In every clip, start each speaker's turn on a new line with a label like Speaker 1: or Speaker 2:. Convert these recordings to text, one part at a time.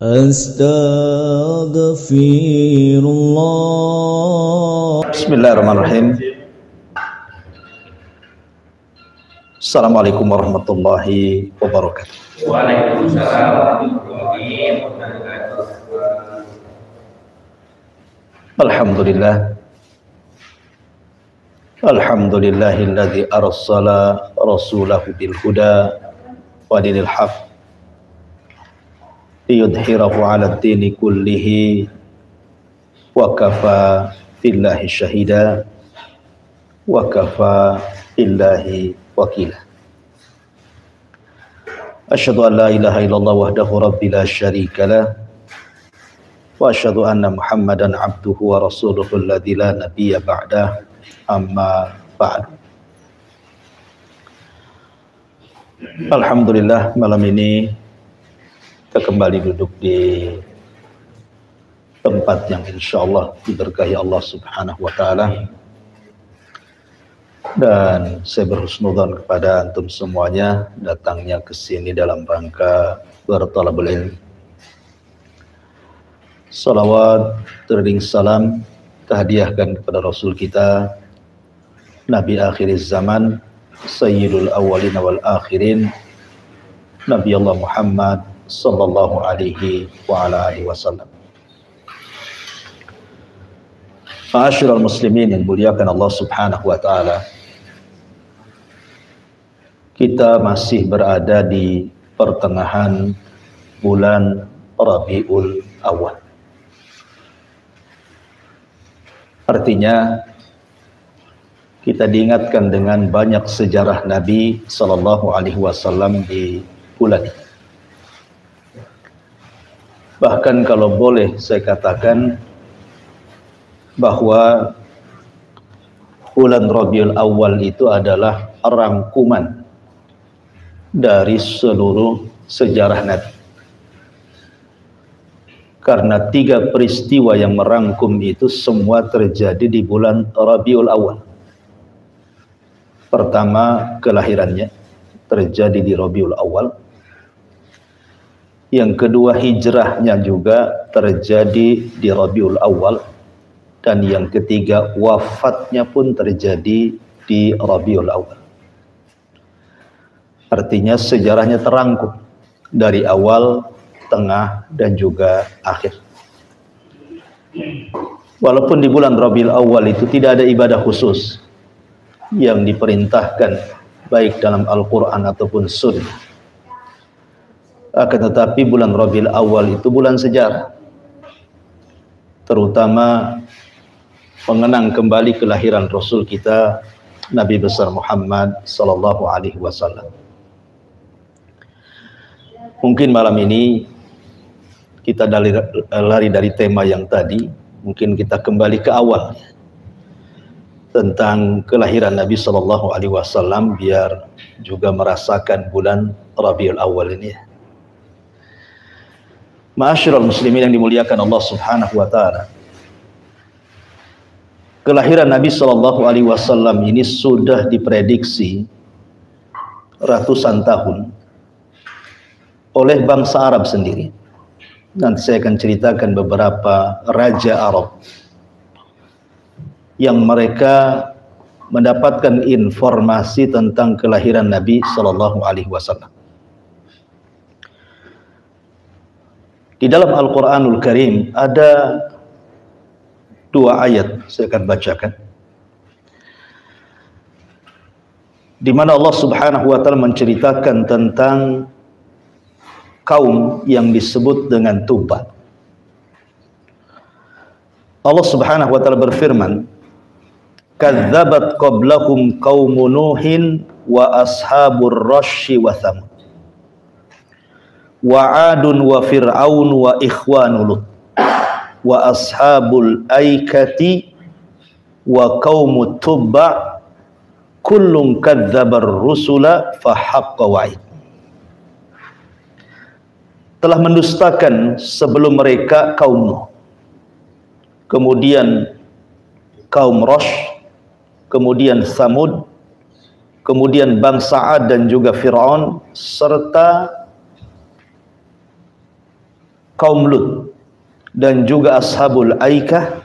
Speaker 1: Astaghfirullah.
Speaker 2: Bismillahirrahmanirrahim. Assalamualaikum warahmatullahi wabarakatuh.
Speaker 3: Waalaikumsalam warahmatullahi wabarakatuh.
Speaker 2: Alhamdulillah. Alhamdulillahilladzi arsala rasulahu bil huda wa dinil haqq liyudhhirahu 'ala ad-dini kullihi wa kafa billahi syahida wa kafa billahi wakila. Asyhadu an la ilaha illallah wahdahu rabbi la syarika lah wa asyhadu anna Muhammadan abduhu wa rasuluhu alladzi la nabiyya ba'dah, amma ba'du. Alhamdulillah, malam ini kita kembali duduk di tempat yang insyaallah diberkahi Allah Subhanahu wa taala, dan saya berhusnudzon kepada antum semuanya datangnya ke sini dalam rangka berthalabul ilm. Salawat terding salam terhadiahkan kepada Rasul kita, Nabi akhir zaman, Sayyidul awwalin wal akhirin, Nabi Allah Muhammad sallallahu alaihi wa ala alihi wasallam. Ma'asyiral muslimin yang muliakan Allah Subhanahu wa taala, kita masih berada di pertengahan bulan Rabiul Awal. Artinya kita diingatkan dengan banyak sejarah Nabi sallallahu alaihi wasallam di bulan ini. Bahkan kalau boleh saya katakan bahwa bulan Rabiul Awal itu adalah rangkuman dari seluruh sejarah Nabi. Karena 3 peristiwa yang merangkum itu semua terjadi di bulan Rabiul Awal. Pertama, kelahirannya terjadi di Rabiul Awal. Yang kedua, hijrahnya juga terjadi di Rabiul Awal. Dan yang ketiga, wafatnya pun terjadi di Rabiul Awal. Artinya sejarahnya terangkum dari awal, tengah, dan juga akhir. Walaupun di bulan Rabiul Awal itu tidak ada ibadah khusus yang diperintahkan baik dalam Al-Quran ataupun Sunnah, akan tetapi bulan Rabiul Awal itu bulan sejarah, terutama mengenang kembali kelahiran Rasul kita, Nabi besar Muhammad sallallahu alaihi wasallam. Mungkin malam ini kita lari dari tema yang tadi, mungkin kita kembali ke awal tentang kelahiran Nabi sallallahu alaihi wasallam, biar juga merasakan bulan Rabiul Awal ini. Ma'asyiral muslimin yang dimuliakan Allah Subhanahu wa taala, kelahiran Nabi sallallahu alaihi wasallam ini sudah diprediksi ratusan tahun oleh bangsa Arab sendiri. Nanti saya akan ceritakan beberapa raja Arab yang mereka mendapatkan informasi tentang kelahiran Nabi sallallahu alaihi wasallam. Di dalam Al-Quranul Karim ada 2 ayat, saya akan bacakan, di mana Allah Subhanahu wa taala menceritakan tentang kaum yang disebut dengan Tubba. Allah Subhanahu wa taala berfirman, "Kadzabat qablahum qaumun Nuhin wa ashabur rasyyi wa Tsamud wa 'adun wa fir'aun wa ikhwanu Lut wa ashabul aikati wa qaumut Tubba kullun kadzabar rusula fa haqqa wa'id." Telah mendustakan sebelum mereka kaum Nuh, kemudian kaum Rash, kemudian Tsamud, kemudian bangsa 'Ad dan juga Fir'aun, serta kaum Lut, dan juga ashabul Aikah,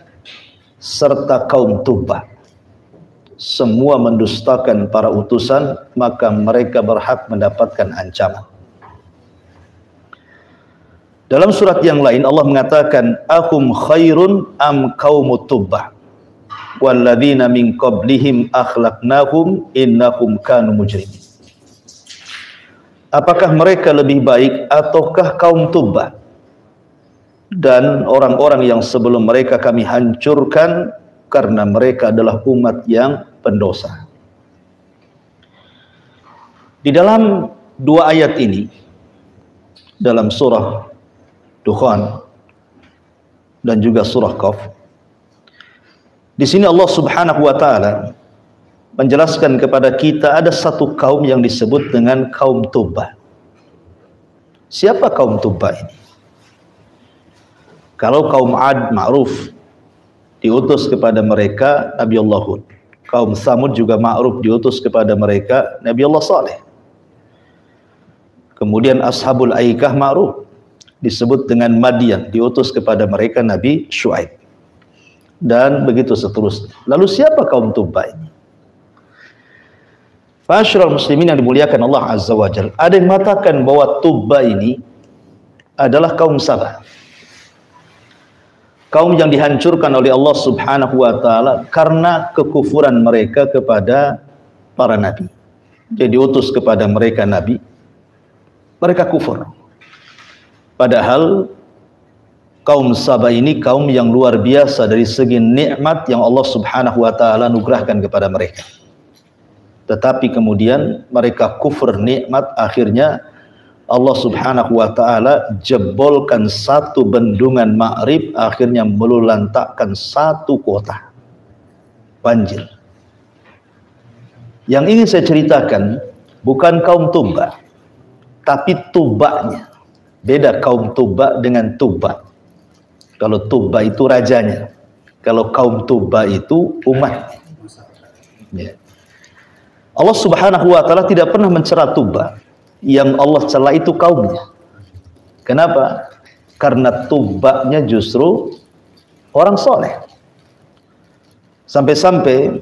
Speaker 2: serta kaum Tubbah. Semua mendustakan para utusan, maka mereka berhak mendapatkan ancaman. Dalam surat yang lain Allah mengatakan, ahum khairun am qaumut Tubbah walladzina min qablihim akhlaqnahum innahum kanu mujrimin. Apakah mereka lebih baik ataukah kaum Tubbah? Dan orang-orang yang sebelum mereka kami hancurkan karena mereka adalah umat yang pendosa. Di dalam dua ayat ini, dalam surah Dukhan dan juga surah Qaf, di sini Allah Subhanahu wa taala menjelaskan kepada kita ada satu kaum yang disebut dengan kaum Tubbah. Siapa kaum Tubbah ini? Kalau kaum Ad ma'ruf, diutus kepada mereka Nabi Allah Hud. Kaum Samud juga ma'ruf, diutus kepada mereka Nabi Allah Saleh. Kemudian ashabul Aikah ma'ruf, disebut dengan Madian, diutus kepada mereka Nabi Syuaib. Dan begitu seterusnya. Lalu siapa kaum Tubbah ini? Ma'asyiral muslimin yang dimuliakan Allah Azza wa Jalla, ada yang mengatakan bahwa Tubbah ini adalah kaum Sabah. Kaum yang dihancurkan oleh Allah Subhanahu wa taala karena kekufuran mereka kepada para nabi. Jadi diutus kepada mereka nabi, mereka kufur. Padahal kaum Sabah ini kaum yang luar biasa dari segi nikmat yang Allah Subhanahu wa taala anugerahkan kepada mereka. Tetapi kemudian mereka kufur nikmat, akhirnya Allah Subhanahu wa taala jebolkan satu bendungan Ma'rib, akhirnya melulantakkan satu kota. Banjir. Yang ingin saya ceritakan bukan kaum Tubbah, tapi Tubbahnya. Beda kaum Tubbah dengan Tubbah. Kalau Tubbah itu rajanya, kalau kaum Tubbah itu umatnya. Ya. Allah Subhanahu wa taala tidak pernah mencela Tubbah. Yang Allah cela itu kaumnya. Kenapa? Karena Tubbahnya justru orang soleh. Sampai-sampai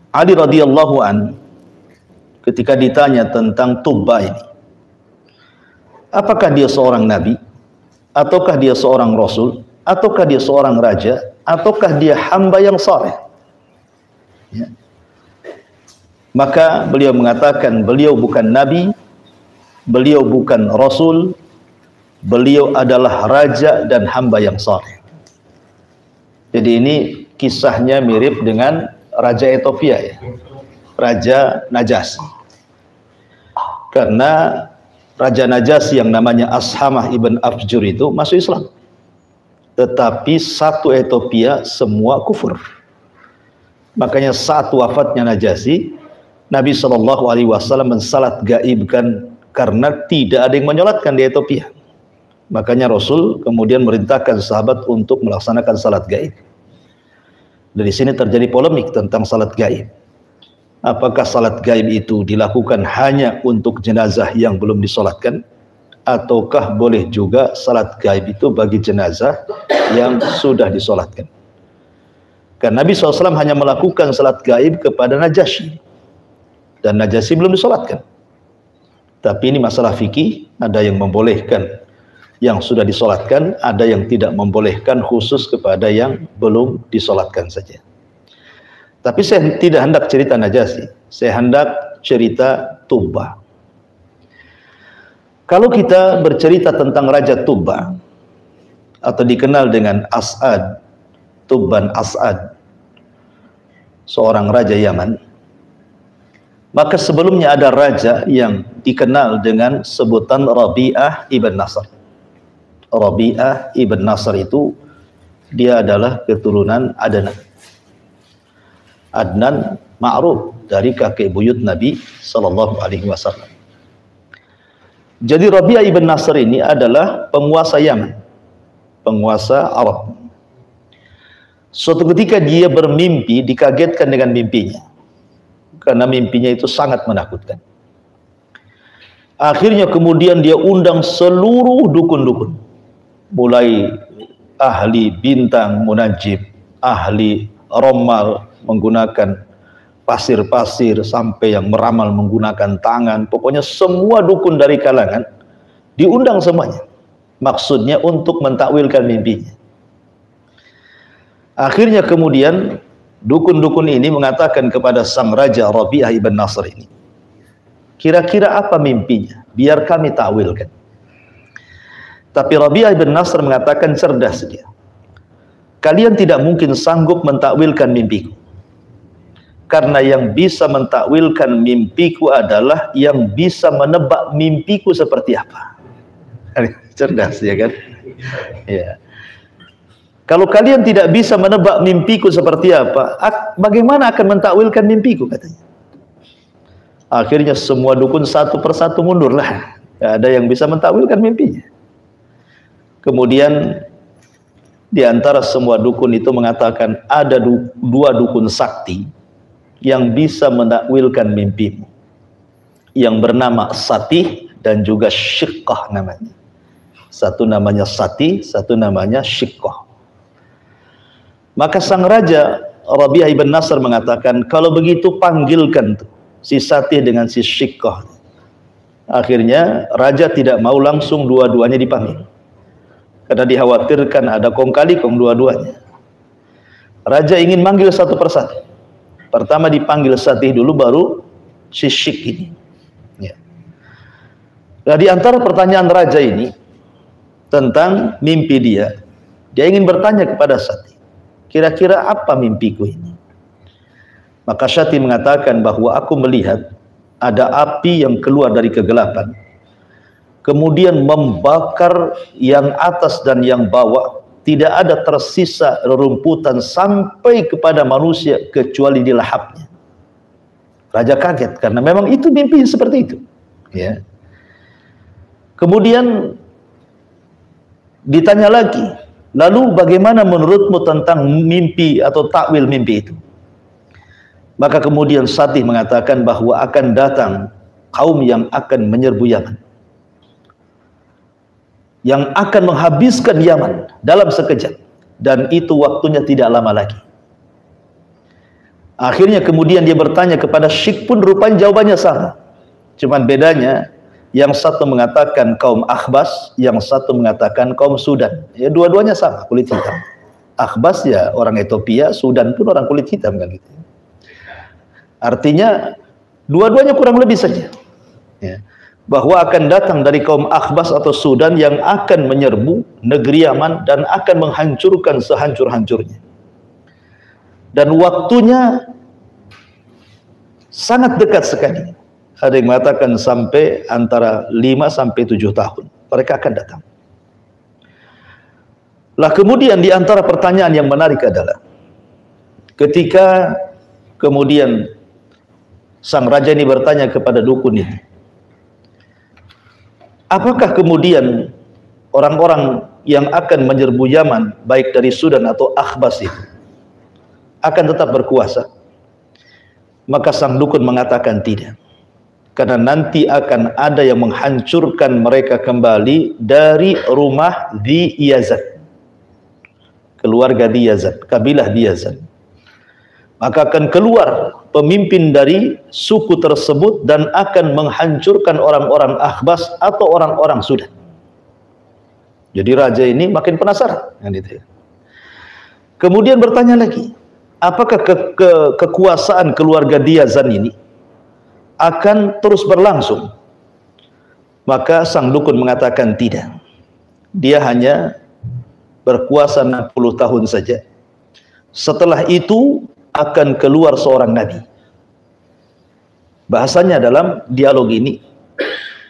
Speaker 2: Ali radhiyallahu an ketika ditanya tentang Tubbah ini, apakah dia seorang nabi, ataukah dia seorang rasul, ataukah dia seorang raja, ataukah dia hamba yang soleh? Ya. Maka beliau mengatakan beliau bukan nabi, beliau bukan rasul, beliau adalah raja dan hamba yang saleh. Jadi ini kisahnya mirip dengan Raja Ethiopia, ya, Raja Najasyi. Karena Raja Najasyi yang namanya Ashamah ibn Afjur itu masuk Islam, tetapi satu Ethiopia semua kufur. Makanya saat wafatnya Najasyi, Nabi SAW mensalat gaibkan karena tidak ada yang menyolatkan di Ethiopia. Makanya Rasul kemudian merintahkan sahabat untuk melaksanakan salat gaib. Dari sini terjadi polemik tentang salat gaib. Apakah salat gaib itu dilakukan hanya untuk jenazah yang belum disolatkan, ataukah boleh juga salat gaib itu bagi jenazah yang sudah disolatkan? Karena Nabi SAW hanya melakukan salat gaib kepada Najasyi, dan Najasyi belum disolatkan. Tapi ini masalah fikih, ada yang membolehkan yang sudah disolatkan, ada yang tidak membolehkan, khusus kepada yang belum disolatkan saja. Tapi saya tidak hendak cerita Najasyi, saya hendak cerita Tubbah. Kalau kita bercerita tentang Raja Tubbah, atau dikenal dengan As'ad, Tubban As'ad, seorang raja Yaman, maka sebelumnya ada raja yang dikenal dengan sebutan Rabi'ah ibn Nasr. Rabi'ah ibn Nasr itu dia adalah keturunan Adnan. Adnan ma'ruf dari kakek buyut Nabi sallallahu alaihi wasallam. Jadi Rabi'ah ibn Nasr ini adalah penguasa Yaman, penguasa Arab. Suatu ketika dia bermimpi, dikagetkan dengan mimpinya, karena mimpinya itu sangat menakutkan. Akhirnya kemudian dia undang seluruh dukun-dukun, mulai ahli bintang munajib, ahli romal menggunakan pasir-pasir, sampai yang meramal menggunakan tangan. Pokoknya semua dukun dari kalangan diundang semuanya. Maksudnya untuk mentakwilkan mimpinya. Akhirnya kemudian dukun-dukun ini mengatakan kepada sang raja Rabi'ah ibn Nasr ini, kira-kira apa mimpinya? Biar kami takwilkan. Tapi Rabi'ah ibn Nasr mengatakan cerdas dia. Kalian tidak mungkin sanggup mentakwilkan mimpiku. Karena yang bisa mentakwilkan mimpiku adalah yang bisa menebak mimpiku seperti apa. Cerdas ya kan? Ya. Kalau kalian tidak bisa menebak mimpiku seperti apa, bagaimana akan mentakwilkan mimpiku, katanya. Akhirnya semua dukun satu persatu mundurlah. Tidak ada yang bisa mentakwilkan mimpinya. Kemudian di antara semua dukun itu mengatakan ada dua dukun sakti yang bisa menakwilkan mimpimu, yang bernama Satih dan juga Syiqqah namanya. Satu namanya Satih, satu namanya Syiqqah. Maka sang raja Rabi'ah ibn Nasr mengatakan, kalau begitu panggilkan tuh si Satih dengan si Syiqqah. Akhirnya raja tidak mau langsung dua-duanya dipanggil, karena dikhawatirkan ada kong kali kong dua-duanya. Raja ingin manggil satu persatu. Pertama dipanggil Satih dulu, baru si Syikh ini. Ya. Nah, di antara pertanyaan raja ini tentang mimpi dia ingin bertanya kepada Satih, kira-kira apa mimpiku ini? Maka Satih mengatakan bahwa aku melihat ada api yang keluar dari kegelapan, kemudian membakar yang atas dan yang bawah. Tidak ada tersisa rerumputan sampai kepada manusia kecuali dilahapnya. Raja kaget karena memang itu mimpi seperti itu. Ya. Kemudian ditanya lagi, lalu bagaimana menurutmu tentang mimpi atau takwil mimpi itu? Maka kemudian Satih mengatakan bahwa akan datang kaum yang akan menyerbu Yaman, yang akan menghabiskan Yaman dalam sekejap, dan itu waktunya tidak lama lagi. Akhirnya kemudian dia bertanya kepada Syikh, pun rupanya jawabannya sama. Cuman bedanya, yang satu mengatakan kaum Akhbas, yang satu mengatakan kaum Sudan. Ya, dua-duanya sama, kulit hitam. Akhbas ya orang Ethiopia, Sudan pun orang kulit hitam kan gitu. Artinya dua-duanya kurang lebih saja. Ya. Bahwa akan datang dari kaum Akhbas atau Sudan yang akan menyerbu negeri Yaman dan akan menghancurkan sehancur-hancurnya. Dan waktunya sangat dekat sekali. Ada yang mengatakan sampai antara 5 sampai 7 tahun mereka akan datang. Lah kemudian di antara pertanyaan yang menarik adalah ketika kemudian sang raja ini bertanya kepada dukun ini, apakah kemudian orang-orang yang akan menyerbu Yaman, baik dari Sudan atau Akhbas itu, akan tetap berkuasa? Maka sang dukun mengatakan tidak. Karena nanti akan ada yang menghancurkan mereka kembali dari rumah di Yazid. Keluarga di Yazid, kabilah di Yazid. Maka akan keluar pemimpin dari suku tersebut dan akan menghancurkan orang-orang Akhbas atau orang-orang Sudan. Jadi raja ini makin penasaran. Kemudian bertanya lagi, apakah kekuasaan keluarga Diyazan ini akan terus berlangsung? Maka sang dukun mengatakan tidak. Dia hanya berkuasa 60 tahun saja. Setelah itu akan keluar seorang nabi. Bahasanya dalam dialog ini,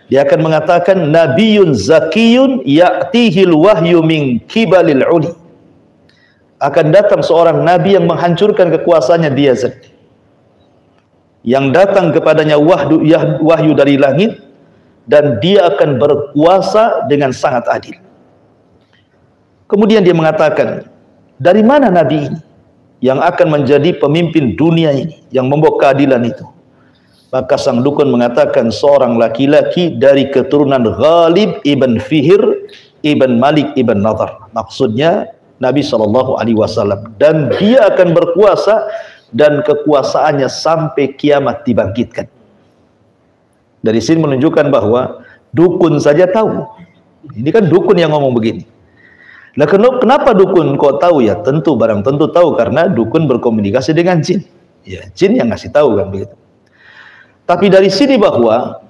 Speaker 2: dia akan mengatakan nabiyun zakiyun ya'tihil wahyu min kibalil uli. Akan datang seorang nabi yang menghancurkan kekuasaannya Diyazid, yang datang kepadanya wahyu dari langit, dan dia akan berkuasa dengan sangat adil. Kemudian dia mengatakan, dari mana nabi ini yang akan menjadi pemimpin dunia ini, yang membawa keadilan itu? Maka sang dukun mengatakan seorang laki-laki dari keturunan Ghalib ibn Fihr ibn Malik ibn Nadhr. Maksudnya Nabi SAW, dan dia akan berkuasa dan kekuasaannya sampai kiamat dibangkitkan. Dari sini menunjukkan bahwa dukun saja tahu. Ini kan dukun yang ngomong begini. Nah, kenapa dukun kok tahu ya? Tentu tahu karena dukun berkomunikasi dengan jin. Ya, jin yang ngasih tahu kan begitu. Tapi dari sini bahwa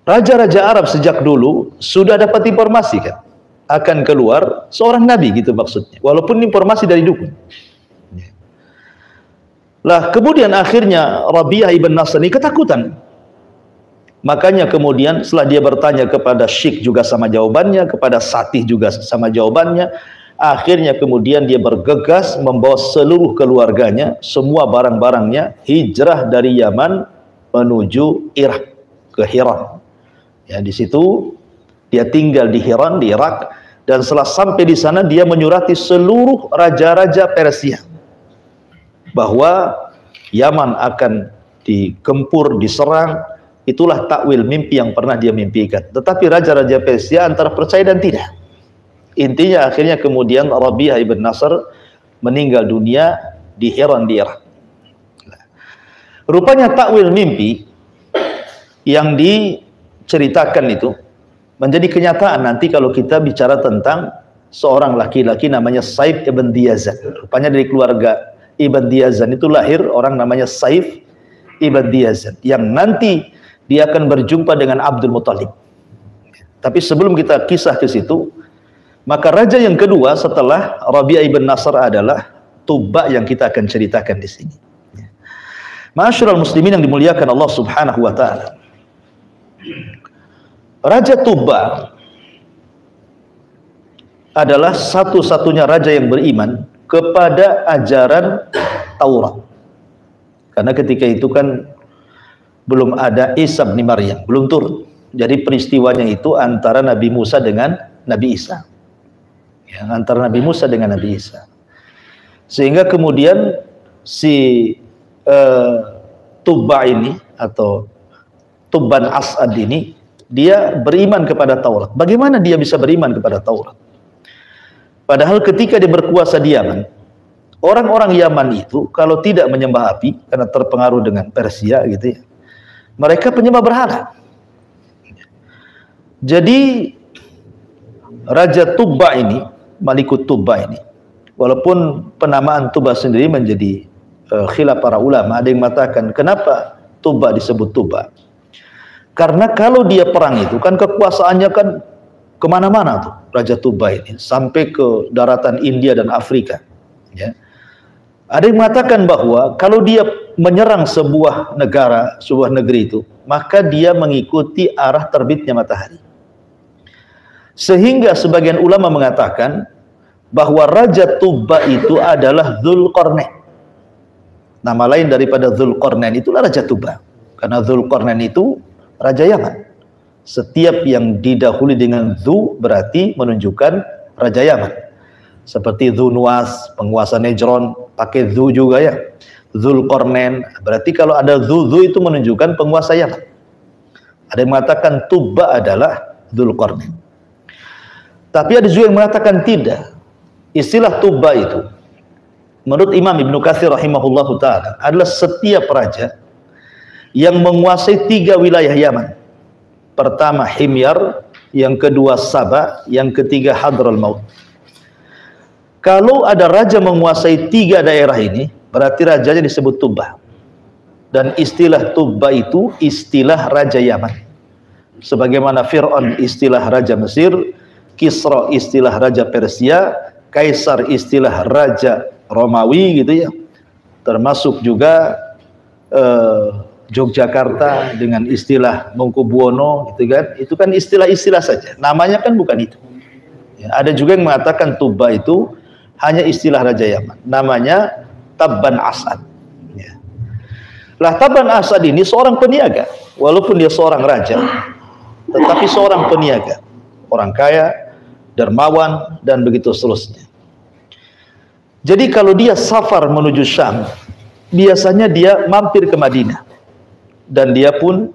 Speaker 2: raja-raja Arab sejak dulu sudah dapat informasi kan akan keluar seorang nabi gitu maksudnya. Walaupun informasi dari dukun. Lah kemudian akhirnya Rabi'ah ibn Nasr ini ketakutan. Makanya kemudian setelah dia bertanya kepada Syekh juga sama jawabannya, kepada Satih juga sama jawabannya, akhirnya kemudian dia bergegas membawa seluruh keluarganya, semua barang-barangnya hijrah dari Yaman menuju Irak ke Hiran. Ya, di situ dia tinggal di Hiran di Irak, dan setelah sampai di sana dia menyurati seluruh raja-raja Persia bahwa Yaman akan digempur, diserang. Itulah takwil mimpi yang pernah dia mimpikan. Tetapi raja-raja Persia antara percaya dan tidak. Intinya akhirnya kemudian Rabi'ah ibn Nasr meninggal dunia di Hiran di Irak. Rupanya takwil mimpi yang diceritakan itu menjadi kenyataan nanti kalau kita bicara tentang seorang laki-laki namanya Saif ibn Diyazan. Rupanya dari keluarga Ibn Diyazan itu lahir orang namanya Saif ibn Diyazan yang nanti dia akan berjumpa dengan Abdul Muthalib. Tapi sebelum kita kisah ke situ, maka raja yang kedua setelah Rabi'ah ibn Nasr adalah Tubba yang kita akan ceritakan di sini. Ma'asyiral muslimin yang dimuliakan Allah Subhanahu wa taala. Raja Tubba adalah satu-satunya raja yang beriman kepada ajaran Taurat. Karena ketika itu kan belum ada Isa bin Maryam, belum turun. Jadi peristiwanya itu antara Nabi Musa dengan Nabi Isa. Ya, antara Nabi Musa dengan Nabi Isa. Sehingga kemudian si Tubba ini atau Tubban As'ad ini dia beriman kepada Taurat. Bagaimana dia bisa beriman kepada Taurat? Padahal ketika dia berkuasa di Yaman, orang-orang Yaman itu kalau tidak menyembah api karena terpengaruh dengan Persia gitu ya, mereka penyembah berhala. Jadi Raja Tubba ini, Malikut Tubba ini, walaupun penamaan Tubba sendiri menjadi khilaf para ulama, ada yang mengatakan kenapa Tubba disebut Tubba? Karena kalau dia perang itu kan kekuasaannya kan kemana-mana tuh Raja Tubba ini, sampai ke daratan India dan Afrika. Ya. Ada yang mengatakan bahwa kalau dia menyerang sebuah negara, sebuah negeri itu, maka dia mengikuti arah terbitnya matahari. Sehingga sebagian ulama mengatakan bahwa Raja Tubba itu adalah Dzulqarnain. Nama lain daripada Dzulqarnain itulah Raja Tubba. Karena Dzulqarnain itu Raja Yaman. Setiap yang didahului dengan Dzu berarti menunjukkan Raja Yaman. Seperti Dzunwas, penguasa Nejron, pakai Dzu juga ya. Dzulqarnain, berarti kalau ada Dzu itu menunjukkan penguasa Yaman. Ada yang mengatakan Tubba adalah Dzulqarnain. Tapi ada juga yang mengatakan tidak. Istilah Tubba itu menurut Imam Ibnu Katsir rahimahullahu taala adalah setiap raja yang menguasai 3 wilayah Yaman. Pertama Himyar, yang kedua Saba, yang ketiga Hadraul Maut. Kalau ada raja menguasai 3 daerah ini, berarti rajanya disebut Tubba. Dan istilah Tubba itu istilah Raja Yaman. Sebagaimana Fir'aun istilah Raja Mesir, Kisra istilah Raja Persia, Kaisar istilah Raja Romawi gitu ya. Termasuk juga Yogyakarta dengan istilah Mangkubuwono gitu kan. Itu kan istilah-istilah saja. Namanya kan bukan itu. Ya, ada juga yang mengatakan Tubba itu hanya istilah Raja Yaman. Namanya Tabban As'ad. Ya. Lah Tabban As'ad ini seorang peniaga. Walaupun dia seorang raja, tetapi seorang peniaga. Orang kaya, dermawan, dan begitu seterusnya. Jadi kalau dia safar menuju Syam, biasanya dia mampir ke Madinah. dan dia pun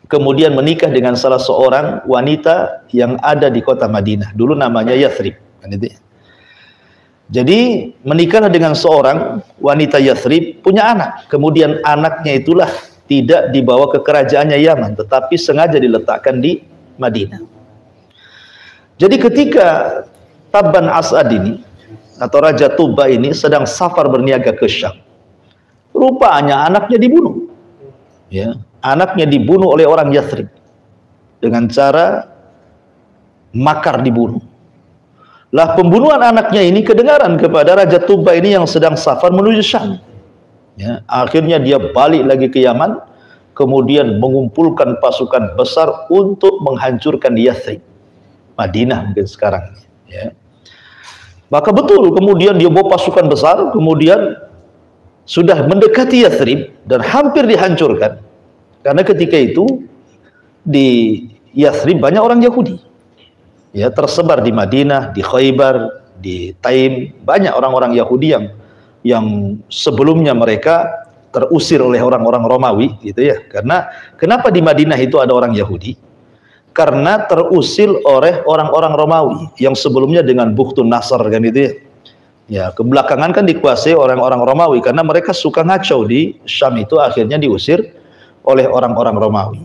Speaker 2: kemudian menikah dengan salah seorang wanita yang ada di kota Madinah. Dulu namanya Yathrib. Jadi menikahlah dengan seorang wanita Yathrib, punya anak. Kemudian anaknya itulah tidak dibawa ke kerajaannya Yaman, tetapi sengaja diletakkan di Madinah. Jadi ketika Tabban As'ad ini atau Raja Tuba ini sedang safar berniaga ke Syam, rupanya anaknya dibunuh. Ya, anaknya dibunuh oleh orang Yathrib dengan cara makar dibunuh. Lah pembunuhan anaknya ini kedengaran kepada Raja Tuba ini yang sedang safar menuju Syam. Ya, akhirnya dia balik lagi ke Yaman, kemudian mengumpulkan pasukan besar untuk menghancurkan Yathrib, Madinah mungkin sekarang. Ya. Maka betul kemudian dia bawa pasukan besar, kemudian sudah mendekati Yathrib dan hampir dihancurkan. Karena ketika itu di Yathrib banyak orang Yahudi. Ya, tersebar di Madinah, di Khaybar, di Taim, banyak orang-orang Yahudi yang sebelumnya mereka terusir oleh orang-orang Romawi gitu ya. Karena kenapa di Madinah itu ada orang Yahudi? Karena terusir oleh orang-orang Romawi yang sebelumnya dengan Bukhtun Nasr kan itu ya. Ya, kebelakangan kan dikuasai orang-orang Romawi karena mereka suka ngacau di Syam itu, akhirnya diusir oleh orang-orang Romawi.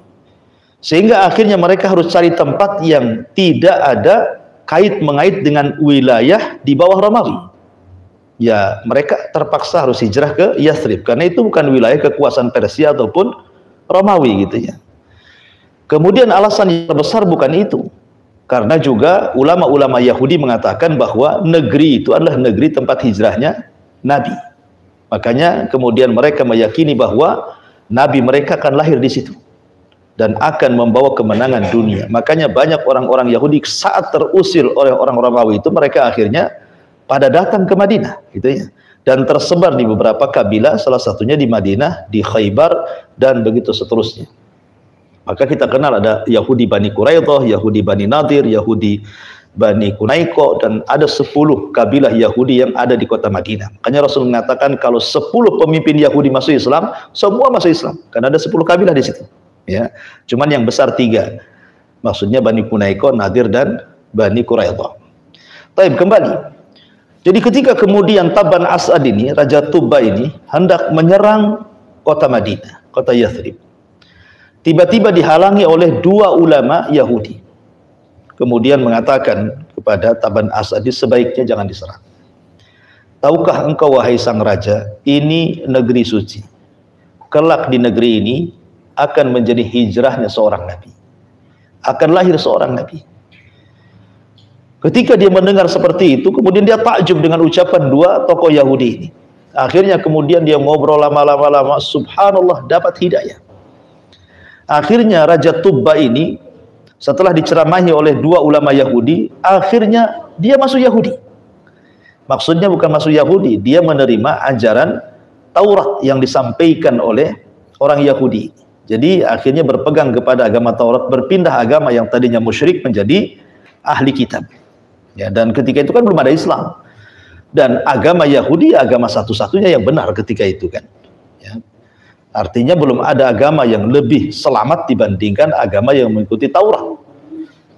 Speaker 2: Sehingga akhirnya mereka harus cari tempat yang tidak ada kait-mengait dengan wilayah di bawah Romawi. Ya, mereka terpaksa harus hijrah ke Yathrib karena itu bukan wilayah kekuasaan Persia ataupun Romawi gitu ya. Kemudian alasan yang terbesar bukan itu. Karena juga ulama-ulama Yahudi mengatakan bahwa negeri itu adalah negeri tempat hijrahnya Nabi. Makanya kemudian mereka meyakini bahwa Nabi mereka akan lahir di situ dan akan membawa kemenangan dunia. Makanya banyak orang-orang Yahudi saat terusir oleh orang Romawi itu, mereka akhirnya pada datang ke Madinah, gitu ya. Dan tersebar di beberapa kabilah, salah satunya di Madinah, di Khaybar, dan begitu seterusnya. Maka kita kenal ada Yahudi Bani Quraidah, Yahudi Bani Nadir, Yahudi Bani Kunaiko, dan ada 10 kabilah Yahudi yang ada di kota Madinah. Makanya Rasul mengatakan kalau 10 pemimpin Yahudi masuk Islam, semua masuk Islam. Karena ada 10 kabilah di situ. Ya, cuman yang besar 3. Maksudnya Bani Kunaiko, Nadir, dan Bani Quraidah. Taib, kembali. Jadi ketika kemudian Tabban As'ad ini, Raja Tuba ini hendak menyerang kota Madinah, kota Yathrib, tiba-tiba dihalangi oleh 2 ulama Yahudi. Kemudian mengatakan kepada Tabban As'ad, sebaiknya jangan diserang. Tahukah engkau wahai sang raja, ini negeri suci. Kelak di negeri ini akan menjadi hijrahnya seorang nabi. Akan lahir seorang nabi. Ketika dia mendengar seperti itu, kemudian dia takjub dengan ucapan 2 tokoh Yahudi ini. Akhirnya kemudian dia ngobrol lama-lama, subhanallah, dapat hidayah. Akhirnya Raja Tuba ini setelah diceramahi oleh 2 ulama Yahudi, akhirnya dia masuk Yahudi. Maksudnya bukan masuk Yahudi, dia menerima ajaran Taurat yang disampaikan oleh orang Yahudi. Jadi akhirnya berpegang kepada agama Taurat, berpindah agama yang tadinya musyrik menjadi ahli kitab. Ya, dan ketika itu kan belum ada Islam. Dan agama Yahudi agama satu-satunya yang benar ketika itu kan. Ya. Artinya belum ada agama yang lebih selamat dibandingkan agama yang mengikuti Taurat.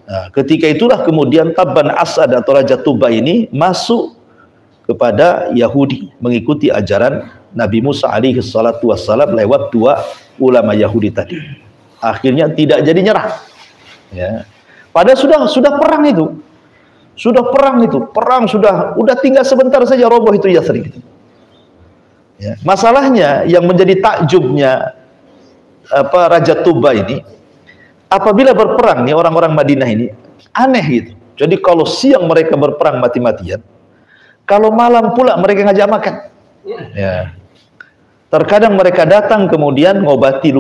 Speaker 2: Nah, ketika itulah kemudian Tabban As'ad atau Raja Tuba ini masuk kepada Yahudi, mengikuti ajaran Nabi Musa alaihi salatu wassalam lewat 2 ulama Yahudi tadi. Akhirnya tidak jadi nyerah. Ya. Padahal sudah perang itu. Perang sudah tinggal sebentar saja roboh itu Yathrib. Ya. Masalahnya yang menjadi takjubnya Raja Tuba ini, apabila berperang nih orang-orang Madinah ini aneh gitu. Jadi kalau siang mereka berperang mati-matian, kalau malam pula mereka ngajak makan. Ya. Terkadang mereka datang kemudian ngobati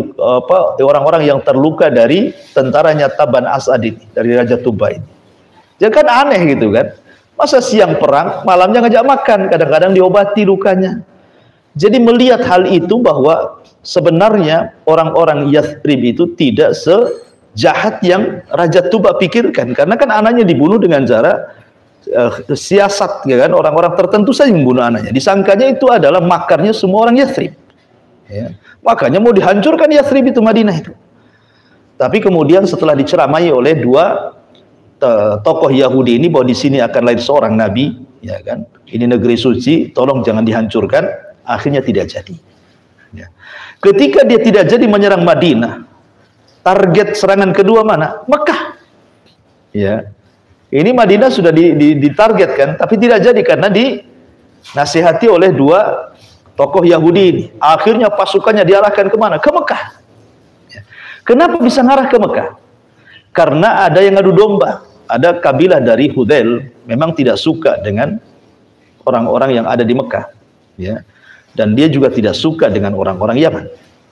Speaker 2: orang-orang yang terluka dari tentaranya Tabban As'ad ini, dari Raja Tuba ini. Jadi kan aneh gitu kan. Masa siang perang, malamnya ngajak makan, kadang-kadang diobati lukanya. Jadi melihat hal itu bahwa sebenarnya orang-orang Yathrib itu tidak sejahat yang Raja Tuba pikirkan. Karena kan anaknya dibunuh dengan cara siasat, ya kan? Orang-orang tertentu saja membunuh anaknya. Disangkanya itu adalah makarnya semua orang Yathrib. Ya. Makanya mau dihancurkan Yathrib itu, Madinah itu. Tapi kemudian setelah diceramai oleh dua tokoh Yahudi ini bahwa di sini akan lahir seorang nabi, ya kan? Ini negeri suci, tolong jangan dihancurkan. Akhirnya tidak jadi. Ya. Ketika dia tidak jadi menyerang Madinah, target serangan kedua mana? Mekah. Ya. Ini Madinah sudah ditargetkan, tapi tidak jadi karena dinasihati oleh dua tokoh Yahudi ini. Akhirnya pasukannya diarahkan kemana? Ke Mekah. Ya. Kenapa bisa ngarah ke Mekah? Karena ada yang ngadu domba. Ada kabilah dari Hudzail memang tidak suka dengan orang-orang yang ada di Mekah. Ya. Dan dia juga tidak suka dengan orang-orang Yaman.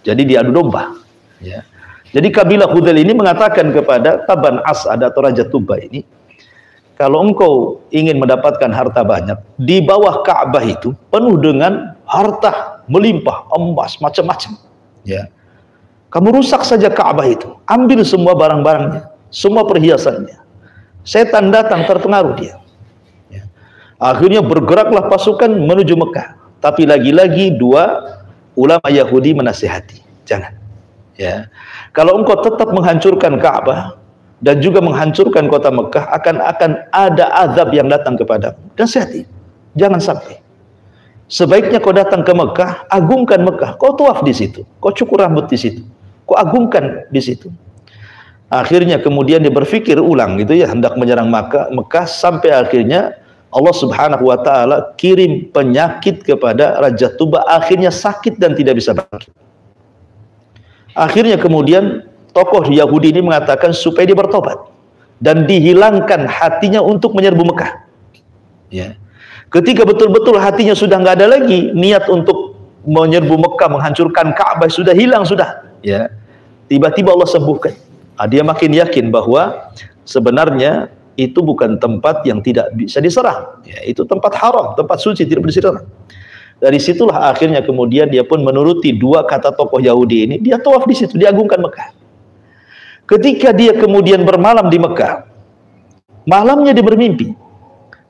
Speaker 2: Jadi diadu domba. Ya. Jadi kabilah Hudzail ini mengatakan kepada Taban As'ad atau Raja Tuba ini, kalau engkau ingin mendapatkan harta banyak, di bawah Ka'bah itu penuh dengan harta melimpah, emas, macam-macam. Ya. Kamu rusak saja Ka'bah itu, ambil semua barang-barangnya, semua perhiasannya. Setan datang terpengaruh dia. Ya. Akhirnya bergeraklah pasukan menuju Mekah. Tapi lagi-lagi dua ulama Yahudi menasihati, jangan. Ya. Kalau engkau tetap menghancurkan Ka'bah dan juga menghancurkan kota Mekah, akan ada azab yang datang kepadamu. Dan sehati, jangan sampai. Sebaiknya kau datang ke Mekah, agungkan Mekah, kau tawaf di situ, kau cukur rambut di situ, kau agungkan di situ. Akhirnya kemudian dia berpikir ulang gitu ya, hendak menyerang Mekah, sampai akhirnya Allah Subhanahu wa taala kirim penyakit kepada Raja Tuba, akhirnya sakit dan tidak bisa bangkit. Akhirnya kemudian tokoh Yahudi ini mengatakan supaya dia bertobat dan dihilangkan hatinya untuk menyerbu Mekah. Ya. Ketika betul-betul hatinya sudah nggak ada lagi niat untuk menyerbu Mekah, menghancurkan Ka'bah, sudah hilang sudah. Ya. Tiba-tiba Allah sembuhkan. Dia makin yakin bahwa sebenarnya itu bukan tempat yang tidak bisa diserang. Ya, itu tempat haram, tempat suci, tidak bisa diserang. Dari situlah akhirnya kemudian dia pun menuruti dua kata tokoh Yahudi ini, dia tawaf di situ, diagungkan Mekah. Ketika dia kemudian bermalam di Mekah, malamnya dia bermimpi.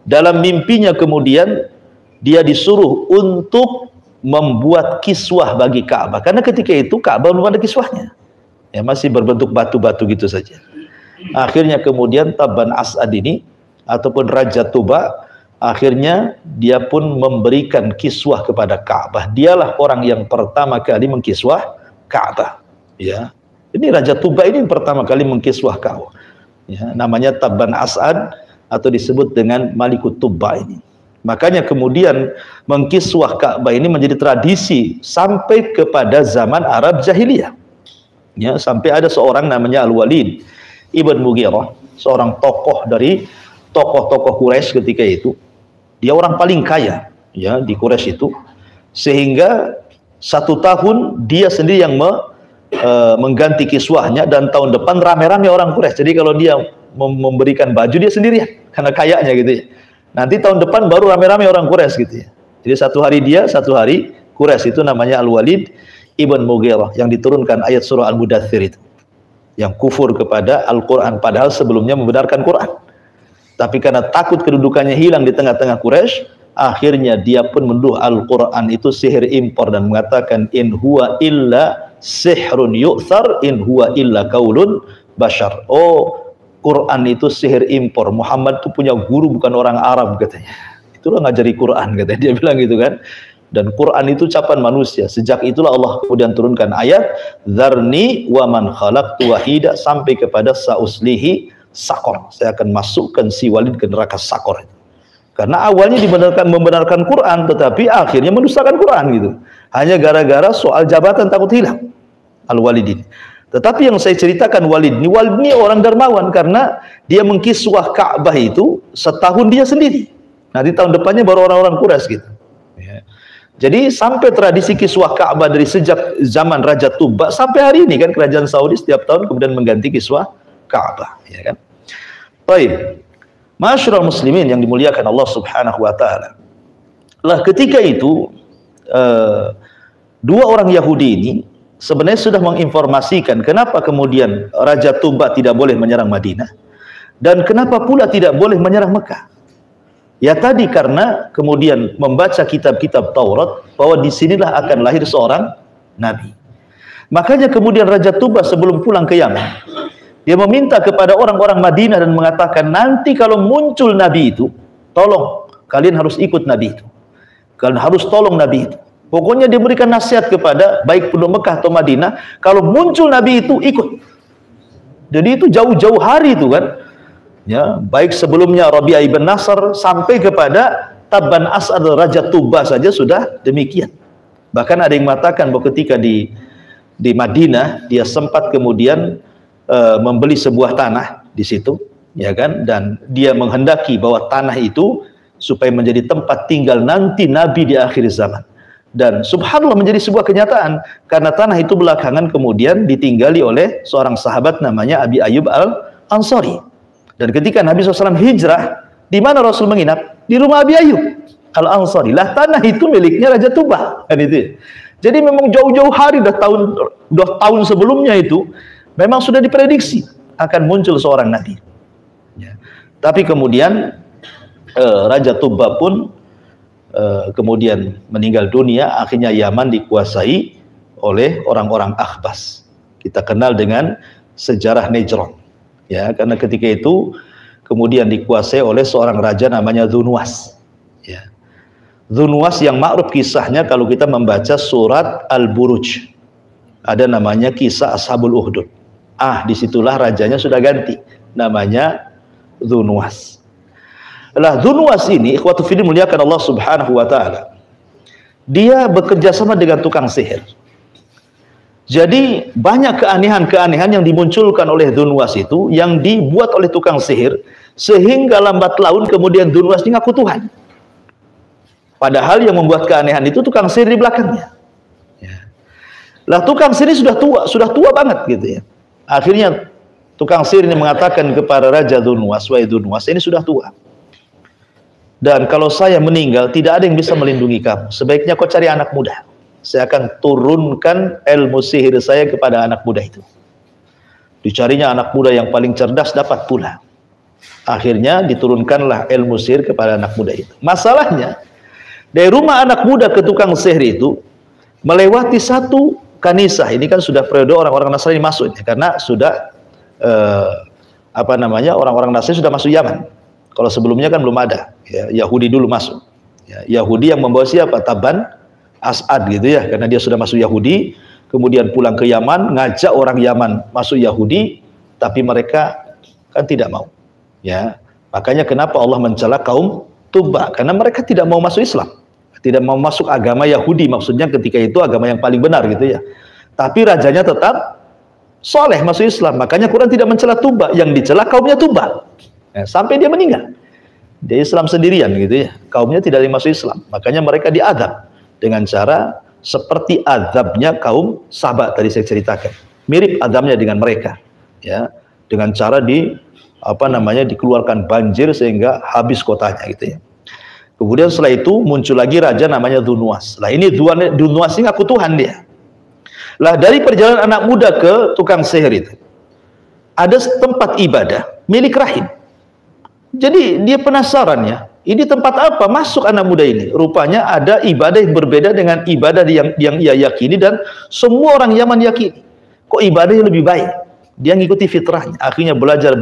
Speaker 2: Dalam mimpinya kemudian dia disuruh untuk membuat kiswah bagi Ka'bah. Karena ketika itu Ka'bah belum ada kiswahnya. Ya, masih berbentuk batu-batu gitu saja. Akhirnya kemudian Taban As'ad ini ataupun Raja Tuba, akhirnya dia pun memberikan kiswah kepada Ka'bah. Dialah orang yang pertama kali mengkiswah Ka'bah. Ya. Ini Raja Tuba ini pertama kali mengkiswah Ka'bah. Ya, namanya Taban As'ad atau disebut dengan Malikut Tuba ini. Makanya kemudian mengkiswah Ka'bah ini menjadi tradisi sampai kepada zaman Arab Jahiliyah. Ya, sampai ada seorang namanya Al-Walid Ibn Mughirah, seorang tokoh dari tokoh-tokoh Quraisy ketika itu. Dia orang paling kaya ya di Quraisy itu, sehingga 1 tahun dia sendiri yang mengganti kiswahnya, dan tahun depan rame-rame orang Quraisy. Jadi kalau dia memberikan baju dia sendirian karena kayanya gitu ya. Nanti tahun depan baru rame-rame orang Quraisy gitu ya. Jadi 1 hari dia, 1 hari Quraisy. Itu namanya Al-Walid Ibn Mughirah yang diturunkan ayat surah Al-Mudaththir itu, yang kufur kepada Al-Quran padahal sebelumnya membenarkan Quran. Tapi karena takut kedudukannya hilang di tengah-tengah Quraisy, akhirnya dia pun menuduh Al-Quran itu sihir impor dan mengatakan in huwa illa sihrun yu'thar in huwa illa qaulun bashar. Oh, Quran itu sihir impor. Muhammad itu punya guru bukan orang Arab katanya. Itulah ngajari Quran katanya, dia bilang gitu kan. Dan Quran itu ucapan manusia. Sejak itulah Allah kemudian turunkan ayat dzarni wa man khalaqtu wahida, sampai kepada sauslihi sakor. Saya akan masukkan si Walid ke neraka sakor. Karena awalnya membenarkan Quran, tetapi akhirnya mendustakan Quran gitu. Hanya gara-gara soal jabatan takut hilang. Al-Walid ini. Tetapi yang saya ceritakan Walid ini orang dermawan, karena dia mengkiswah Ka'bah itu setahun dia sendiri. Nanti tahun depannya baru orang-orang Quraisy gitu. Ya. Jadi sampai tradisi kiswah Ka'bah dari sejak zaman Raja Tuba sampai hari ini kan, kerajaan Saudi setiap tahun kemudian mengganti kiswah Ka'bah, ya kan. Baik, masyarakat muslimin yang dimuliakan Allah Subhanahu wa taala. Lah ketika itu dua orang Yahudi ini sebenarnya sudah menginformasikan kenapa kemudian Raja Tuba tidak boleh menyerang Madinah dan kenapa pula tidak boleh menyerang Mekah. Ya tadi karena kemudian membaca kitab-kitab Taurat bahwa disinilah akan lahir seorang nabi. Makanya kemudian Raja Tuba sebelum pulang ke Yaman, dia meminta kepada orang-orang Madinah dan mengatakan, nanti kalau muncul Nabi itu, tolong kalian harus ikut Nabi itu. Kalian harus tolong Nabi itu. Pokoknya dia berikan nasihat kepada baik penduduk Mekah atau Madinah, kalau muncul Nabi itu ikut. Jadi itu jauh-jauh hari itu kan. Ya, baik sebelumnya Rabi'ah ibn Nasr sampai kepada Tabban As'ad Raja Tuba saja sudah demikian. Bahkan ada yang mengatakan bahwa ketika di Madinah dia sempat kemudian membeli sebuah tanah di situ, ya kan, dan dia menghendaki bahwa tanah itu supaya menjadi tempat tinggal nanti Nabi di akhir zaman. Dan subhanallah menjadi sebuah kenyataan, karena tanah itu belakangan kemudian ditinggali oleh seorang sahabat namanya Abi Ayyub Al-Ansari. Dan ketika Nabi SAW hijrah, di mana Rasul menginap? Di rumah Abi Ayyub Al-Ansari. Lah tanah itu miliknya Raja Tuba, kan itu. Jadi memang jauh-jauh hari, dah tahun sebelumnya itu memang sudah diprediksi akan muncul seorang Nabi. Ya. Tapi kemudian Raja Tuba pun kemudian meninggal dunia. Akhirnya Yaman dikuasai oleh orang-orang Akhbas. Kita kenal dengan sejarah Nejron, ya, karena ketika itu kemudian dikuasai oleh seorang raja namanya Dzunwas, ya. Dzunwas yang ma'ruf kisahnya kalau kita membaca surat Al-Buruj, ada namanya kisah Ashabul Ukhdud. Disitulah rajanya sudah ganti, namanya Dzunwas. Lah Dzunwas ini, ikhwatu fillah muliakan Allah Subhanahu wa taala, dia bekerja sama dengan tukang sihir. Jadi banyak keanehan-keanehan yang dimunculkan oleh Dzunwas itu yang dibuat oleh tukang sihir, sehingga lambat laun kemudian Dzunwas ini ngaku Tuhan. Padahal yang membuat keanehan itu tukang sihir di belakangnya. Ya. Lah tukang sihir ini sudah tua banget gitu ya. Akhirnya tukang sihir ini mengatakan kepada Raja Dzunwas, wahai Dzunwas, ini sudah tua. Dan kalau saya meninggal, tidak ada yang bisa melindungi kamu. Sebaiknya kau cari anak muda. Saya akan turunkan ilmu sihir saya kepada anak muda itu. Dicarinya anak muda yang paling cerdas, dapat pula. Akhirnya diturunkanlah ilmu sihir kepada anak muda itu. Masalahnya, dari rumah anak muda ke tukang sihir itu, melewati satu kanisah. Ini kan sudah periode orang-orang Nasrani masuk. Karena sudah, orang-orang Nasrani sudah masuk Yaman. Kalau sebelumnya kan belum ada, ya, Yahudi dulu masuk. Ya, Yahudi yang membawa siapa? Tabban As'ad gitu ya, karena dia sudah masuk Yahudi, kemudian pulang ke Yaman, ngajak orang Yaman masuk Yahudi, tapi mereka kan tidak mau. Ya, makanya kenapa Allah mencela kaum Tuba, karena mereka tidak mau masuk Islam, tidak mau masuk agama Yahudi, maksudnya ketika itu agama yang paling benar gitu ya. Tapi rajanya tetap soleh masuk Islam, makanya Quran tidak mencela Tuba, yang dicela kaumnya Tuba. Sampai dia meninggal, dia Islam sendirian gitu ya, kaumnya tidak ada yang masuk Islam, makanya mereka diadab dengan cara seperti azabnya kaum Saba tadi saya ceritakan, mirip azabnya dengan mereka, ya, dengan cara dikeluarkan banjir sehingga habis kotanya gitu ya. Kemudian setelah itu muncul lagi raja namanya Dzunwas. Lah ini Dzunwas ini ngaku Tuhan dia. Lah dari perjalanan anak muda ke tukang sihir itu, ada tempat ibadah milik rahib. Jadi dia penasaran ya, ini tempat apa masuk anak muda ini? Rupanya ada ibadah yang berbeda dengan ibadah yang ia yakini dan semua orang Yaman yakini. Kok ibadahnya lebih baik? Dia ngikuti fitrahnya. Akhirnya belajar.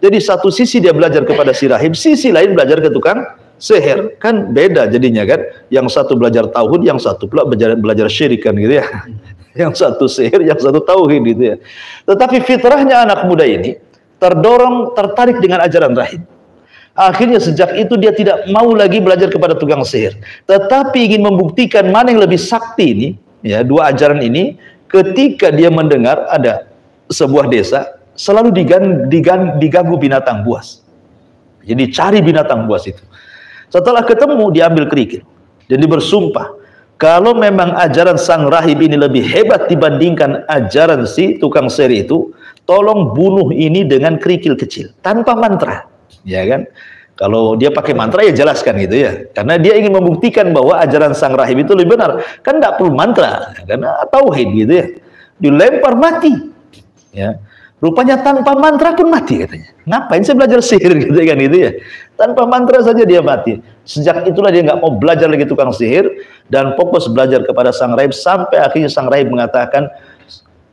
Speaker 2: Jadi satu sisi dia belajar kepada si rahib, sisi lain belajar ke tukang sihir. Kan beda jadinya kan. Yang satu belajar tauhid, yang satu pula belajar syirik kan gitu ya. Yang satu sihir, yang satu tauhid gitu ya. Tetapi fitrahnya anak muda ini tertarik dengan ajaran rahib. Akhirnya sejak itu dia tidak mau lagi belajar kepada tukang sihir, tetapi ingin membuktikan mana yang lebih sakti ini, ya, dua ajaran ini. Ketika dia mendengar ada sebuah desa selalu diganggu binatang buas. Jadi cari binatang buas itu. Setelah ketemu diambil kerikil. Jadi bersumpah, kalau memang ajaran sang rahib ini lebih hebat dibandingkan ajaran si tukang sihir itu, tolong bunuh ini dengan kerikil kecil, tanpa mantra, ya kan? Kalau dia pakai mantra ya jelaskan gitu ya, karena dia ingin membuktikan bahwa ajaran sang rahib itu lebih benar. Kan tidak perlu mantra, karena tauhid gitu ya. Dilempar mati, ya. Rupanya tanpa mantra pun mati katanya. Ngapain saya belajar sihir gitu kan gitu ya? Tanpa mantra saja dia mati. Sejak itulah dia nggak mau belajar lagi tukang sihir dan fokus belajar kepada sang rahib sampai akhirnya sang rahib mengatakan,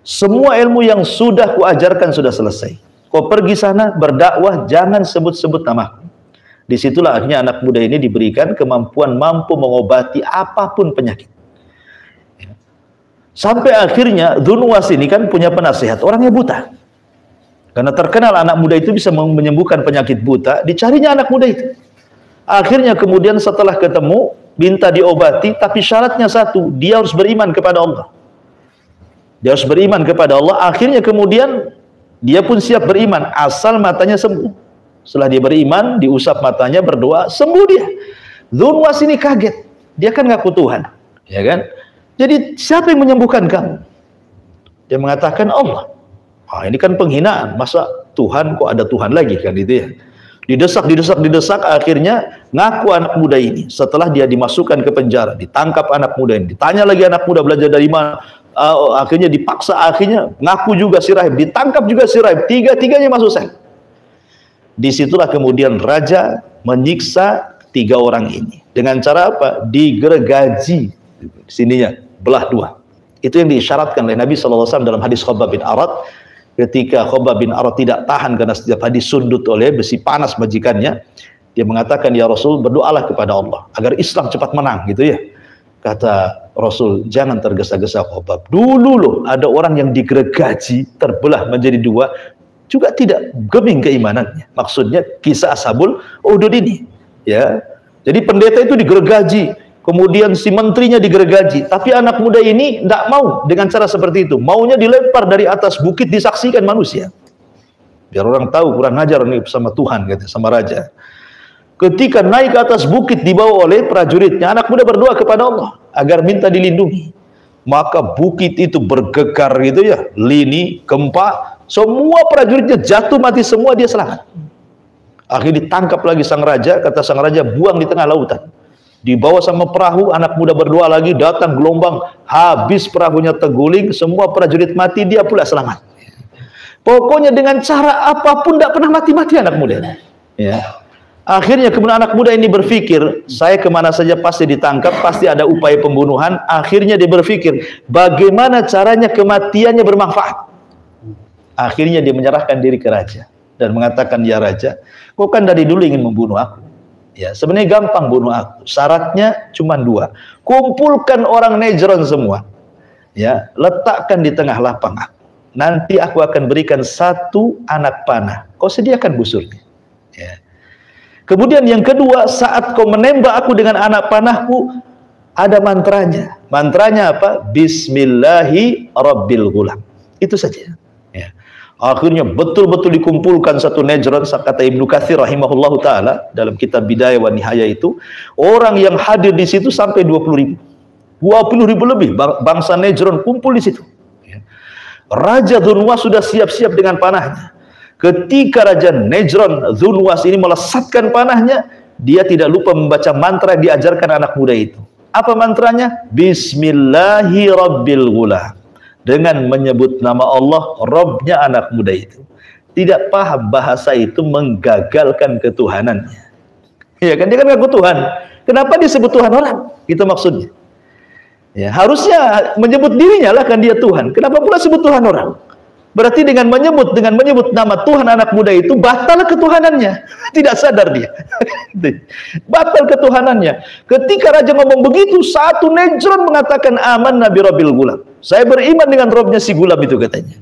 Speaker 2: semua ilmu yang sudah kuajarkan sudah selesai. Kau pergi sana berdakwah, jangan sebut-sebut namaku. Disitulah akhirnya anak muda ini diberikan kemampuan mampu mengobati apapun penyakit. Sampai akhirnya Dzunwas ini kan punya penasihat, orangnya buta. Karena terkenal anak muda itu bisa menyembuhkan penyakit buta, dicarinya anak muda itu. Akhirnya kemudian setelah ketemu, minta diobati, tapi syaratnya satu, dia harus beriman kepada Allah. Dia harus beriman kepada Allah. Akhirnya kemudian dia pun siap beriman asal matanya sembuh. Setelah dia beriman, diusap matanya, berdoa, sembuh dia. Dzunwas ini kaget. Dia kan ngaku Tuhan, ya kan? Jadi siapa yang menyembuhkan kamu? Dia mengatakan Allah. Ini kan penghinaan. Masa Tuhan kok ada Tuhan lagi kan itu ya? Didesak, akhirnya ngaku anak muda ini. Setelah dia dimasukkan ke penjara, ditangkap anak muda ini, ditanya lagi anak muda belajar dari mana? Akhirnya dipaksa, akhirnya ngaku juga si rahib, ditangkap juga si rahib, tiga-tiganya masuk sel. Disitulah kemudian raja menyiksa 3 orang ini dengan cara apa? Digergaji sininya, belah 2. Itu yang diisyaratkan oleh Nabi SAW dalam hadis Khabbab bin Arat. Ketika Khabbab bin Arat tidak tahan karena setiap hari disundut oleh besi panas majikannya, dia mengatakan, ya Rasul, berdoalah kepada Allah agar Islam cepat menang, gitu ya. Kata Rasul, jangan tergesa-gesa Khabbab. Dulu loh ada orang yang digergaji, terbelah menjadi 2, juga tidak geming keimanannya. Maksudnya kisah Ashabul Uhdud ini, ya. Jadi pendeta itu digergaji, kemudian si menterinya digergaji, tapi anak muda ini tidak mau dengan cara seperti itu. Maunya dilempar dari atas bukit, disaksikan manusia. Biar orang tahu kurang ajar nih sama Tuhan, gitu, sama raja. Ketika naik ke atas bukit dibawa oleh prajuritnya, anak muda berdoa kepada Allah agar minta dilindungi. Maka bukit itu bergegar gitu ya, lini, gempa, semua prajuritnya jatuh mati semua, dia selamat. Akhirnya ditangkap lagi sang raja, kata sang raja, buang di tengah lautan. Dibawa sama perahu, anak muda berdoa lagi, datang gelombang, habis perahunya terguling, semua prajurit mati, dia pula selamat. Pokoknya dengan cara apapun tidak pernah mati-mati anak muda. Ya. Akhirnya kemudian anak muda ini berpikir, saya kemana saja pasti ditangkap, pasti ada upaya pembunuhan. Akhirnya dia berpikir, bagaimana caranya kematiannya bermanfaat. Akhirnya dia menyerahkan diri ke raja dan mengatakan, ya raja, kau kan dari dulu ingin membunuh aku. Ya, sebenarnya gampang bunuh aku. Syaratnya cuma 2. Kumpulkan orang Najran semua. Ya, letakkan di tengah lapang aku. Nanti aku akan berikan 1 anak panah. Kau sediakan busurnya. Ya. Kemudian yang kedua, saat kau menembak aku dengan anak panahku, ada mantranya. Mantranya apa? Bismillahi Rabbil Ghulam. Itu saja. Ya. Akhirnya betul-betul dikumpulkan 1 Najran, kata Ibnu Katsir rahimahullahu taala dalam kitab Bidayah wa Nihayah itu, orang yang hadir di situ sampai 20.000. 20.000 lebih bangsa Najran kumpul di situ. Ya. Raja Dzunwas sudah siap-siap dengan panahnya. Ketika Raja Najran Dzunwas ini melesatkan panahnya, dia tidak lupa membaca mantra yang diajarkan anak muda itu. Apa mantranya? Bismillahi Rabbil Ghulam. Dengan menyebut nama Allah, Rabbnya anak muda itu. Tidak paham bahasa itu menggagalkan ketuhanannya. Ya kan, dia kan ngaku Tuhan. Kenapa disebut Tuhan orang? Itu maksudnya. Ya, harusnya menyebut dirinya lah kan dia Tuhan. Kenapa pula sebut Tuhan orang? Berarti dengan menyebut nama Tuhan anak muda itu batal ketuhanannya. Tidak sadar dia. Batal ketuhanannya. Ketika raja ngomong begitu, 1 Najran mengatakan aman Nabi Rabbil Ghulam. Saya beriman dengan Robnya si Gulam itu, katanya.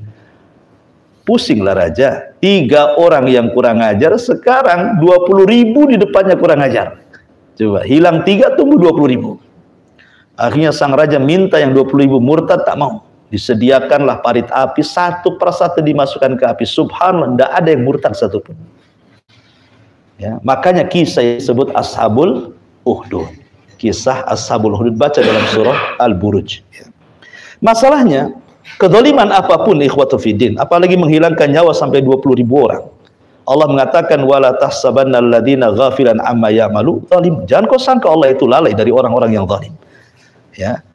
Speaker 2: Pusinglah raja. 3 orang yang kurang ajar, sekarang 20.000 di depannya kurang ajar. Coba hilang 3, tunggu 20.000. Akhirnya sang raja minta yang 20.000 murtad, tak mau. Disediakanlah parit api, 1 persatu dimasukkan ke api. Subhanallah, tidak ada yang murtad satupun. Ya, makanya kisah yang disebut Ashabul Uhdud. Kisah Ashabul Uhdud, baca dalam surah Al-Buruj. Ya. Masalahnya, kezaliman apapun ikhwatu fiddin, apalagi menghilangkan nyawa sampai 20.000 orang. Allah mengatakan, wala tahsabanna alladziina ghafilan amma ya'malu zalim. Jangan kau sangka Allah itu lalai dari orang-orang yang zalim. Ya.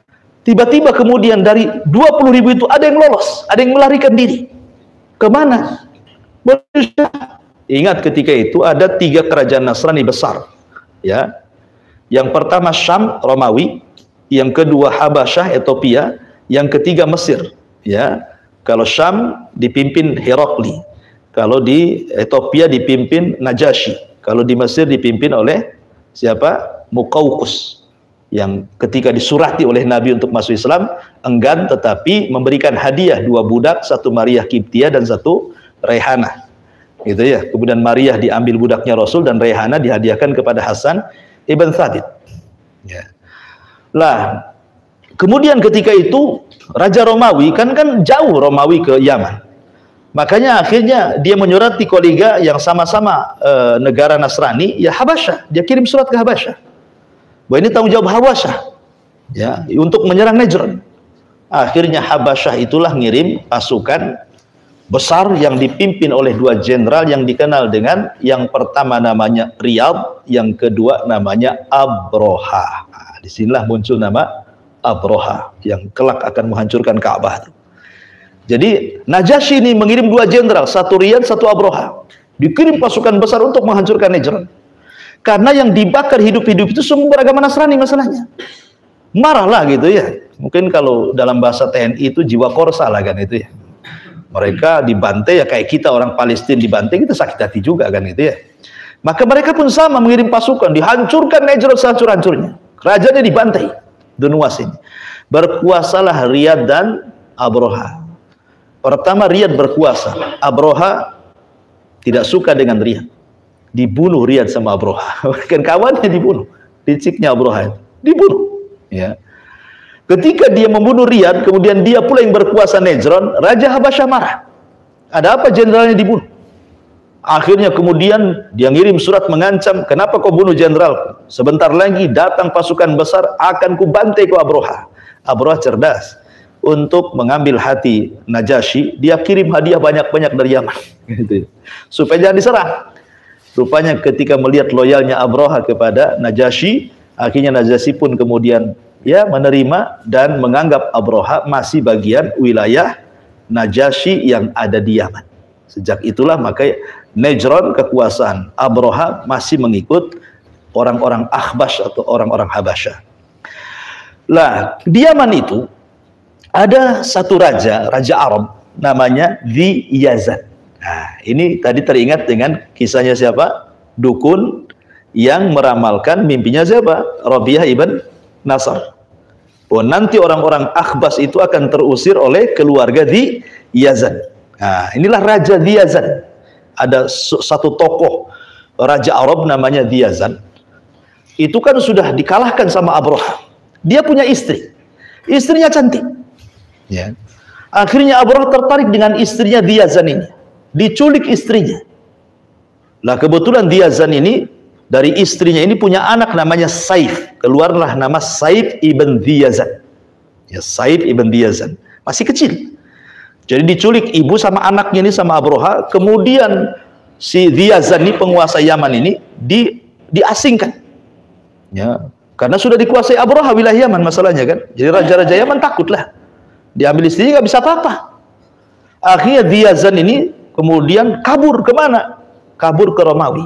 Speaker 2: Tiba-tiba kemudian dari 20.000 itu ada yang lolos, ada yang melarikan diri. Kemana? Malaysia. Ingat ketika itu ada 3 kerajaan Nasrani besar. Ya. Yang pertama Syam, Romawi, yang kedua Habasyah, Ethiopia, yang ketiga Mesir. Ya. Kalau Syam dipimpin Herakli, kalau di Ethiopia dipimpin Najasyi, kalau di Mesir dipimpin oleh siapa? Muqawqis. Yang ketika disurati oleh Nabi untuk masuk Islam, enggan, tetapi memberikan hadiah 2 budak, 1 Maria Kiptia dan 1 Raihanah. Gitu ya. Kemudian Maria diambil budaknya Rasul dan Raihanah dihadiahkan kepada Hasan ibn Thabit. Ya. Lah, kemudian ketika itu Raja Romawi kan jauh Romawi ke Yaman. Makanya akhirnya dia menyurati kolega yang sama-sama negara Nasrani, ya Habasyah. Dia kirim surat ke Habasyah. Bahwa ini tanggung jawab Habasyah, ya, untuk menyerang Najran. Akhirnya Habasyah itulah ngirim pasukan besar yang dipimpin oleh 2 jenderal yang dikenal dengan, yang pertama namanya Riyadh, yang kedua namanya Abroha. Nah, disinilah muncul nama Abroha yang kelak akan menghancurkan Ka'bah. Jadi Najasyi ini mengirim 2 jenderal, 1 Riyadh, 1 Abroha. Dikirim pasukan besar untuk menghancurkan Najran. Karena yang dibakar hidup-hidup itu semua beragama Nasrani masalahnya. Marahlah gitu ya. Mungkin kalau dalam bahasa TNI itu jiwa korsa lah kan itu ya. Mereka dibantai ya kayak kita orang Palestina dibantai, kita sakit hati juga kan gitu ya. Maka mereka pun sama mengirim pasukan, dihancurkan Najran sehancur-hancurnya. Rajanya dibantai. Dunuas ini. Berkuasalah Riyadh dan Abroha. Pertama Riyadh berkuasa. Abroha tidak suka dengan Riyadh. Dibunuh Riyadh sama Abroha. Kan kawannya dibunuh. Liciknya Abroha itu. Dibunuh. Ya. Ketika dia membunuh Riyadh, kemudian dia pula yang berkuasa Najran, Raja Habasyah marah. Ada apa jenderalnya dibunuh? Akhirnya kemudian dia ngirim surat mengancam, kenapa kau bunuh jenderalku? Sebentar lagi datang pasukan besar, akan kubantai kau Abroha. Abroha cerdas. Untuk mengambil hati Najasyi, dia kirim hadiah banyak-banyak dari Yaman. Gitu. Supaya jangan diserang. Rupanya ketika melihat loyalnya Abroha kepada Najasyi, akhirnya Najasyi pun kemudian ya menerima dan menganggap Abroha masih bagian wilayah Najasyi yang ada di Yaman. Sejak itulah maka Najran, kekuasaan Abroha, masih mengikut orang-orang Akhbash atau orang-orang Habasyah. Lah, di Yaman itu ada satu raja Arab namanya Dhi Yazan. Nah, ini tadi teringat dengan kisahnya siapa? Dukun yang meramalkan mimpinya siapa? Rabi'ah ibn Nasr. Oh, nanti orang-orang Akhbas itu akan terusir oleh keluarga Dhi Yazan. Nah, inilah Raja Dhi Yazan. Ada satu tokoh Raja Arab namanya Dhi Yazan. Itu kan sudah dikalahkan sama Abroha. Dia punya istri. Istrinya cantik. Ya. Akhirnya Abroha tertarik dengan istrinya Dhi Yazan ini. Diculik istrinya. Lah kebetulan Dhi Yazan ini dari istrinya ini punya anak namanya Saif. Keluarlah nama Saif ibn Dhi Yazan. Ya, Saif ibn Dhi Yazan. Masih kecil. Jadi diculik ibu sama anaknya ini sama Abroha. Kemudian si Dhi Yazan ini penguasa Yaman ini diasingkan. Ya, karena sudah dikuasai Abroha wilayah Yaman masalahnya kan. Jadi raja-raja Yaman takutlah. Diambil istrinya nggak bisa apa-apa. Akhirnya Dhi Yazan ini kemudian kabur kemana? Kabur ke Romawi.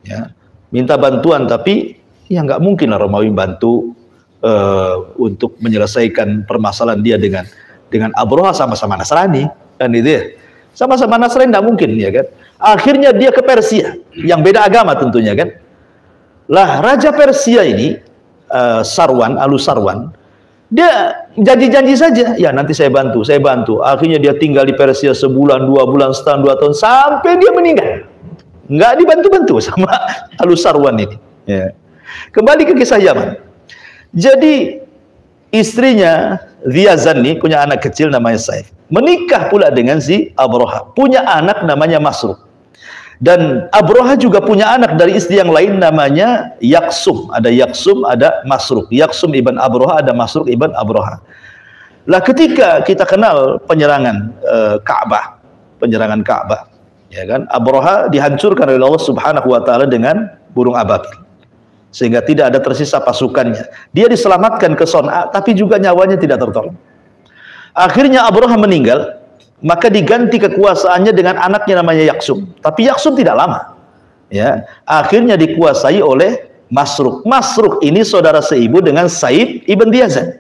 Speaker 2: Ya, minta bantuan, tapi ya nggak mungkin lah Romawi bantu untuk menyelesaikan permasalahan dia dengan Abroha, sama-sama Nasrani kan itu ya. Sama-sama Nasrani nggak mungkin ya kan. Akhirnya dia ke Persia yang beda agama tentunya kan. Lah Raja Persia ini Sarwan, Sarwan, dia janji-janji saja, ya nanti saya bantu. Akhirnya dia tinggal di Persia sebulan, 2 bulan, setahun, 2 tahun, sampai dia meninggal. Nggak dibantu-bantu sama Sarwan ini. Ya. Kembali ke kisah Yaman. Jadi istrinya Dhi Yazan ini punya anak kecil namanya Saif. Menikah pula dengan si Abroha. Punya anak namanya Masruq. Dan Abroha juga punya anak dari istri yang lain namanya Yaksum. Ada Yaksum, ada Masruq. Yaksum ibn Abroha, ada Masruq ibn Abroha. Lah ketika kita kenal penyerangan Ka'bah, ya kan? Abroha dihancurkan oleh Allah Subhanahu wa taala dengan burung ababil. Sehingga tidak ada tersisa pasukannya. Dia diselamatkan ke Son'a, tapi juga nyawanya tidak tertolong. Akhirnya Abroha meninggal. maka diganti kekuasaannya dengan anaknya namanya Yaksum. Tapi Yaksum tidak lama. Ya, akhirnya dikuasai oleh Masruq. Masruq ini saudara seibu dengan Saif ibn Yazan.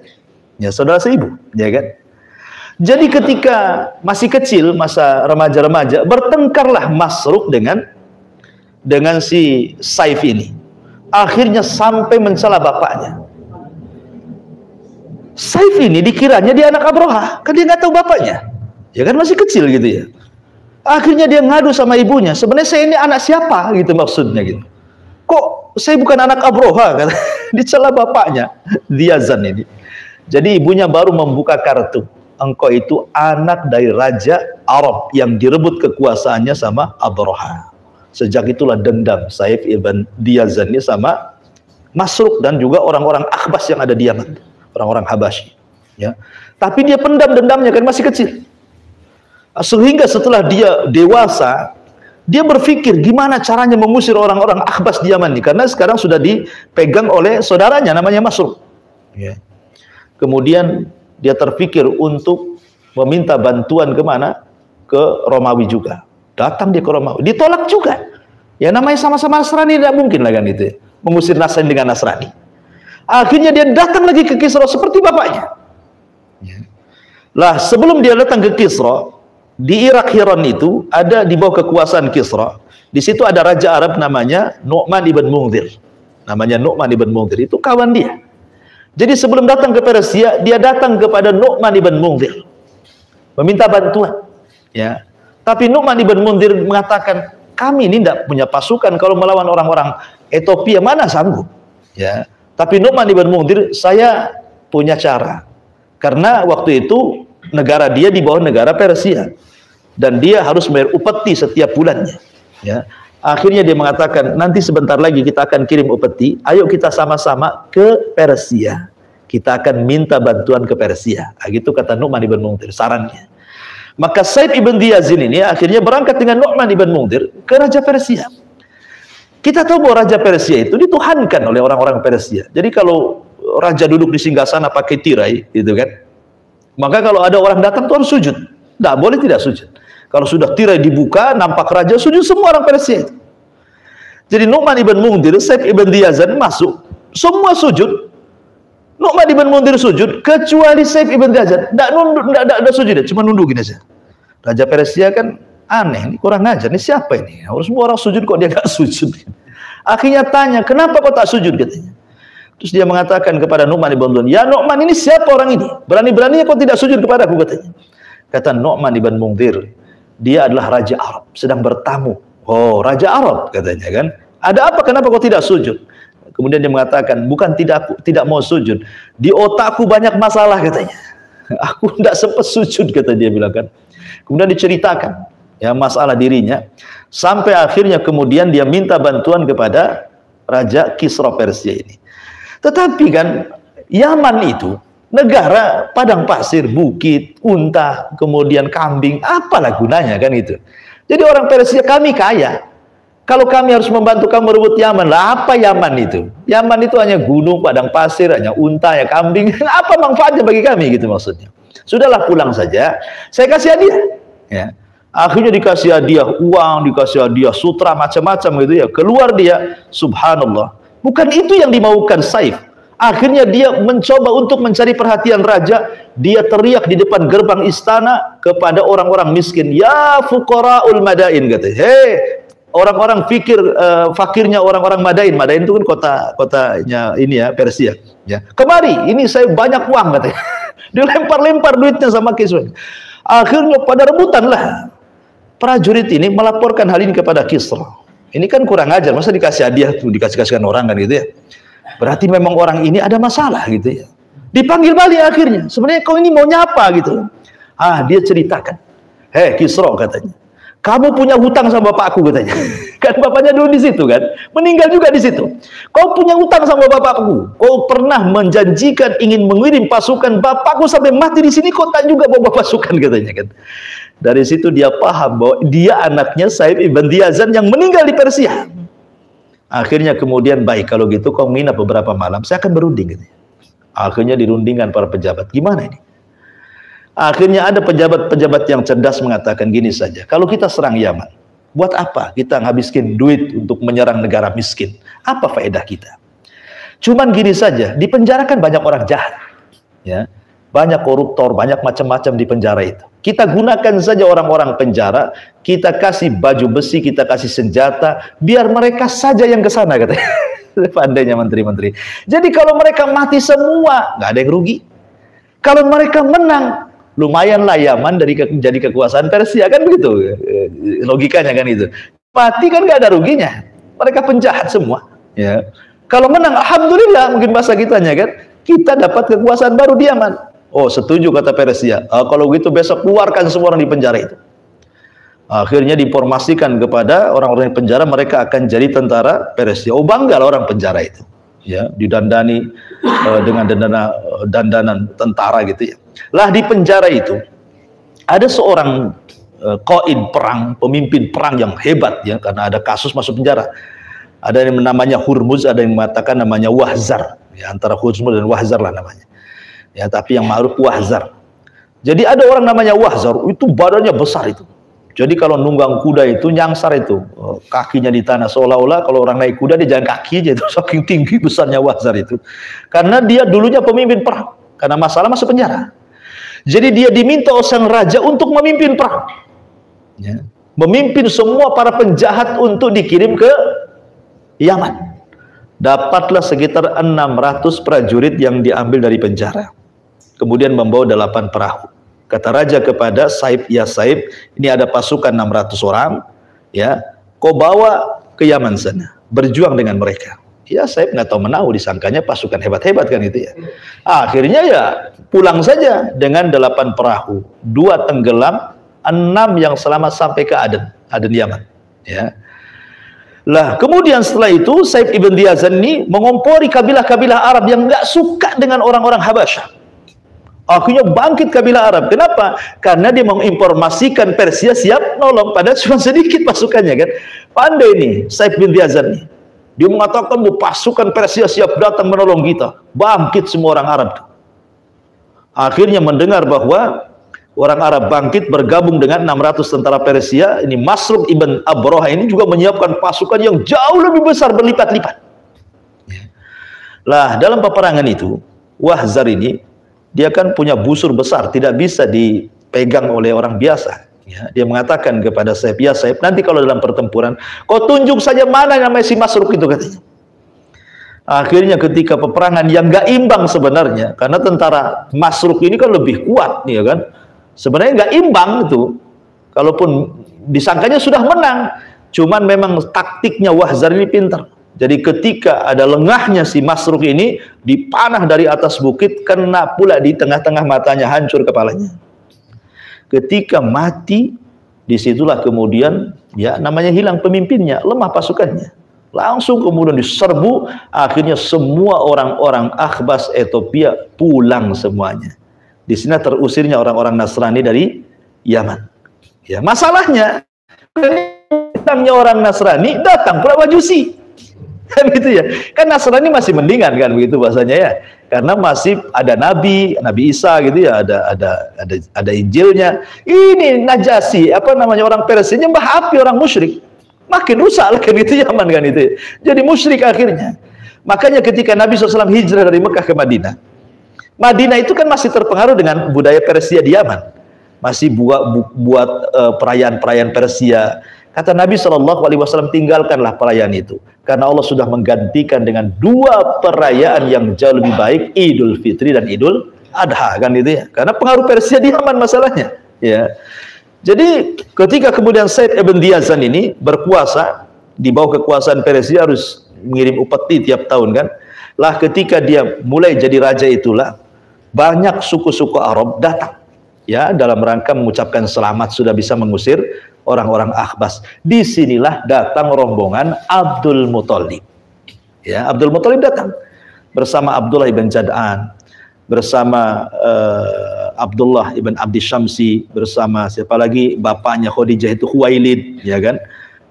Speaker 2: Ya, saudara seibu, ya kan? Jadi ketika masih kecil, masa remaja-remaja, bertengkarlah Masruq dengan si Saif ini. Akhirnya sampai mencela bapaknya. Saif ini dikiranya dia anak Abroha, kan dia nggak tahu bapaknya. Ya kan masih kecil gitu ya. Akhirnya dia ngadu sama ibunya, sebenarnya saya ini anak siapa gitu maksudnya gitu. Kok saya bukan anak Abroha kan? Dicela bapaknya, Yazan ini. Jadi ibunya baru membuka kartu. Engkau itu anak dari raja Arab yang direbut kekuasaannya sama Abroha. Sejak itulah dendam Saif ibn Yazan ini sama Masruq dan juga orang-orang Akhbas yang ada di Yaman, orang-orang Habasyi. Ya. Tapi dia pendam dendamnya kan masih kecil. Sehingga setelah dia dewasa, dia berpikir gimana caranya mengusir orang-orang Akhbas di Yaman ini, karena sekarang sudah dipegang oleh saudaranya namanya Masruq. Ya. Kemudian dia terpikir untuk meminta bantuan kemana? Ke Romawi juga. Datang dia ke Romawi, ditolak juga. Ya namanya sama-sama Nasrani, tidak mungkin lah kan itu, mengusir Nasrani dengan Nasrani. Akhirnya dia datang lagi ke Kisra seperti bapaknya. Ya. Lah sebelum dia datang ke Kisra, di Irak Hiran itu ada di bawah kekuasaan Kisra. Di situ ada raja Arab namanya Nu'man ibn Munzir. Namanya Nu'man ibn Munzir, itu kawan dia. Jadi sebelum datang ke Persia, dia datang kepada Nu'man ibn Munzir meminta bantuan. Ya. Tapi Nu'man ibn Munzir mengatakan, kami ini tidak punya pasukan kalau melawan orang-orang Ethiopia, mana sanggup. Ya. Tapi Nu'man ibn Munzir, saya punya cara. Karena waktu itu negara dia di bawah negara Persia. Dan dia harus bayar upeti setiap bulannya. Ya. Akhirnya dia mengatakan, nanti sebentar lagi kita akan kirim upeti, ayo kita sama-sama ke Persia. Kita akan minta bantuan ke Persia. Nah, gitu kata Nu'man ibn Munzir, sarannya. Maka Saif ibn Yazin ini akhirnya berangkat dengan Nu'man ibn Munzir ke Raja Persia. Kita tahu bahwa Raja Persia itu dituhankan oleh orang-orang Persia. Jadi kalau Raja duduk di singgasana pakai tirai, gitu kan, maka kalau ada orang datang tuh harus sujud. Tidak boleh tidak sujud. Kalau sudah tirai dibuka, nampak Raja, sujud semua orang Persia itu. Jadi Nu'man ibn Munzir, Saif ibn Yazan masuk, semua sujud. Nu'man ibn Munzir sujud, kecuali Saif ibn Yazan. Tidak sujud, cuma nundukin aja. Raja Persia kan aneh, ini kurang ajar, ini siapa ini? Harus semua orang sujud kok dia nggak sujud. Akhirnya tanya, kenapa kok tak sujud katanya. Terus dia mengatakan kepada Nu'man ibn Munzir, ya Nu'man, ini siapa orang ini? Berani-beraninya kok tidak sujud kepadaku katanya. Kata Nu'man ibn Munzir, dia adalah Raja Arab, sedang bertamu. Oh, Raja Arab katanya kan. Ada apa, kenapa kau tidak sujud? Kemudian dia mengatakan, bukan tidak mau sujud, di otakku banyak masalah katanya. Aku tidak sempat sujud kata dia bilang kan. Kemudian diceritakan ya masalah dirinya, sampai akhirnya kemudian dia minta bantuan kepada Raja Kisra Persia ini. Tetapi kan Yaman itu negara padang pasir, bukit, unta, kemudian kambing, apalah gunanya kan itu. Jadi orang Persia, kami kaya. Kalau kami harus membantu kamu merebut Yaman, lah apa Yaman itu? Yaman itu hanya gunung, padang pasir, hanya unta, ya kambing. Apa manfaatnya bagi kami gitu maksudnya. Sudahlah pulang saja, saya kasih hadiah. Ya. Akhirnya dikasih hadiah uang, dikasih hadiah sutra, macam-macam gitu ya. Keluar dia, subhanallah. Bukan itu yang dimaukan Saif. Akhirnya dia mencoba untuk mencari perhatian raja. Dia teriak di depan gerbang istana kepada orang-orang miskin. Ya fuqara'ul madain, katanya. Hei, orang-orang fakirnya orang-orang Madain. Madain itu kan kotanya ini ya, Persia. Ya. Kemari, ini saya banyak uang katanya. Dilempar-lempar duitnya sama Kisra. Akhirnya pada rebutan lah. Prajurit ini melaporkan hal ini kepada Kisra. Ini kan kurang ajar, masa dikasih hadiah tuh, dikasih-kasihkan orang kan gitu ya. Berarti memang orang ini ada masalah gitu ya. Dipanggil balik akhirnya. Sebenarnya kau ini mau nyapa gitu. Ah, dia ceritakan. Hei Kisra katanya. Kamu punya hutang sama bapakku katanya. Kan bapaknya dulu di situ kan, meninggal juga di situ. Kau punya hutang sama bapakku. Kau pernah menjanjikan ingin mengirim pasukan, bapakku sampai mati di sini, kau tak juga bawa pasukan katanya kan. Dari situ dia paham bahwa dia anaknya Saif ibn Yazan yang meninggal di Persia. Akhirnya kemudian, baik kalau gitu kau nginap beberapa malam, saya akan berunding katanya. Akhirnya dirundingkan para pejabat. Gimana ini? Akhirnya ada pejabat-pejabat yang cerdas mengatakan gini saja, kalau kita serang Yaman, buat apa kita ngabiskin duit untuk menyerang negara miskin? Apa faedah kita? Cuman gini saja, di penjara kan banyak orang jahat, ya, banyak koruptor, banyak macam-macam di penjara itu. Kita gunakan saja orang-orang penjara, kita kasih baju besi, kita kasih senjata, biar mereka saja yang ke sana, katanya. Pandainya menteri-menteri. Jadi kalau mereka mati semua, nggak ada yang rugi. Kalau mereka menang, lumayanlah Yaman jadi kekuasaan Persia, kan begitu logikanya, kan itu. Mati kan nggak ada ruginya, mereka penjahat semua, ya. Kalau menang, alhamdulillah, mungkin bahasa kitanya kan, kita dapat kekuasaan baru di Yaman. Oh, setuju, kata Persia. Kalau gitu besok keluarkan semua orang di penjara itu. Akhirnya diinformasikan kepada orang-orang di penjara, mereka akan jadi tentara Persia. Oh, bangga orang penjara itu, ya, didandani dengan dandanan tentara gitu, ya. Lah di penjara itu ada seorang qaid perang, pemimpin perang yang hebat, ya, karena ada kasus masuk penjara. Ada yang namanya Hurmuz, ada yang mengatakan namanya Wahzar, ya, antara Hurmuz dan Wahzar lah namanya, ya, tapi yang ma'ruf Wahzar. Jadi ada orang namanya Wahzar, itu badannya besar itu. Jadi kalau nunggang kuda itu nyangsar itu, kakinya di tanah, seolah-olah kalau orang naik kuda dia jalan kaki aja, itu saking tinggi besarnya Wahzar itu. Karena dia dulunya pemimpin perang, karena masalah masuk penjara. Jadi dia diminta oleh sang raja untuk memimpin perang, ya, memimpin semua para penjahat untuk dikirim ke Yaman. Dapatlah sekitar 600 prajurit yang diambil dari penjara, kemudian membawa 8 perahu. Kata raja kepada Saib, ya Saib, ini ada pasukan 600 orang, ya, kau bawa ke Yaman sana, berjuang dengan mereka. Ya, Saib nggak tahu menahu, disangkanya pasukan hebat-hebat kan itu, ya. Akhirnya ya pulang saja dengan 8 perahu, 2 tenggelam, 6 yang selamat sampai ke Aden Yaman, ya. Lah kemudian setelah itu Saib ibn Diyazan ini mengompori kabilah-kabilah Arab yang nggak suka dengan orang-orang Habasyah. Akhirnya bangkit kabilah Arab. Kenapa? Karena dia menginformasikan Persia siap nolong, padahal cuma sedikit pasukannya, kan. Pandai nih Saib bin Diyazan nih. Dia mengatakan pasukan Persia siap datang menolong kita. Bangkit semua orang Arab. Akhirnya mendengar bahwa orang Arab bangkit bergabung dengan 600 tentara Persia. Ini Masruq ibn Abroha ini juga menyiapkan pasukan yang jauh lebih besar, berlipat-lipat. Lah dalam peperangan itu, Wahzar ini dia kan punya busur besar, tidak bisa dipegang oleh orang biasa, ya. Dia mengatakan kepada Saib, ya Saib, nanti kalau dalam pertempuran kau tunjuk saja mana namanya si Masruq itu, katanya. Akhirnya ketika peperangan yang gak imbang sebenarnya, karena tentara Masruq ini kan lebih kuat, ya kan. Sebenarnya gak imbang itu, kalaupun disangkanya sudah menang, cuman memang taktiknya Wahzar ini pintar. Jadi ketika ada lengahnya si Masruq ini dipanah dari atas bukit, kena pula di tengah-tengah matanya, hancur kepalanya. Ketika mati, disitulah kemudian ya namanya hilang pemimpinnya, lemah pasukannya. Langsung kemudian diserbu, akhirnya semua orang-orang Akhbas Ethiopia pulang semuanya. Di sini terusirnya orang-orang Nasrani dari Yaman. Ya, masalahnya datangnya orang Nasrani, datang pula Majusi. Kan gitu ya. Kan Nasrani masih mendingan kan begitu bahasanya, ya. Karena masih ada Nabi Isa gitu ya, ada Injilnya. Ini Najasyi, apa namanya, orang Persia nyembah api, orang musyrik. Makin rusak lah kan itu Yaman kan itu. Jadi musyrik akhirnya. Makanya ketika Nabi SAW hijrah dari Mekah ke Madinah, Madinah itu kan masih terpengaruh dengan budaya Persia di Yaman. Masih buat perayaan-perayaan Persia. Kata Nabi SAW, tinggalkanlah perayaan itu, karena Allah sudah menggantikan dengan 2 perayaan yang jauh lebih baik, Idul Fitri dan Idul Adha, kan itu ya. Karena pengaruh Persia di Yaman masalahnya, ya. Jadi ketika kemudian Said ibn Diyazan ini berkuasa, di bawah kekuasaan Persia, harus mengirim upeti tiap tahun, kan. Lah ketika dia mulai jadi raja itulah banyak suku-suku Arab datang, ya, dalam rangka mengucapkan selamat sudah bisa mengusir orang-orang Akhbas. Disinilah datang rombongan Abdul Muthalib. Ya, Abdul Muthalib datang bersama Abdullah ibn Jad'an, bersama Abdullah ibn Abdi Syamsi, bersama siapa lagi, bapaknya Khadijah itu Khuwailid, ya kan.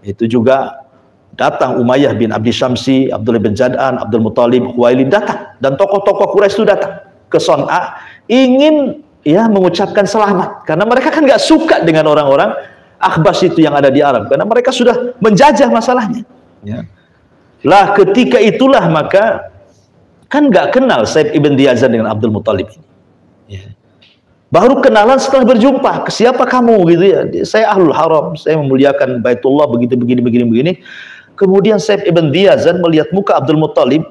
Speaker 2: Itu juga datang Umayyah bin Abdi Syamsi, Abdullah bin Jad'an, Abdul Muthalib, Khuwailid datang, dan tokoh-tokoh Quraisy itu datang ke Son'a, ingin ya mengucapkan selamat, karena mereka kan nggak suka dengan orang-orang Akhbas itu yang ada di Arab, karena mereka sudah menjajah masalahnya. Ya. Lah ketika itulah maka kan nggak kenal Saib ibn Diyazan dengan Abdul Muthalib ini. Ya. Baru kenalan setelah berjumpa. Siapa kamu gitu ya? Saya Ahlul Haram, saya memuliakan Baitullah begini. Kemudian Saib ibn Diyazan melihat muka Abdul Muthalib,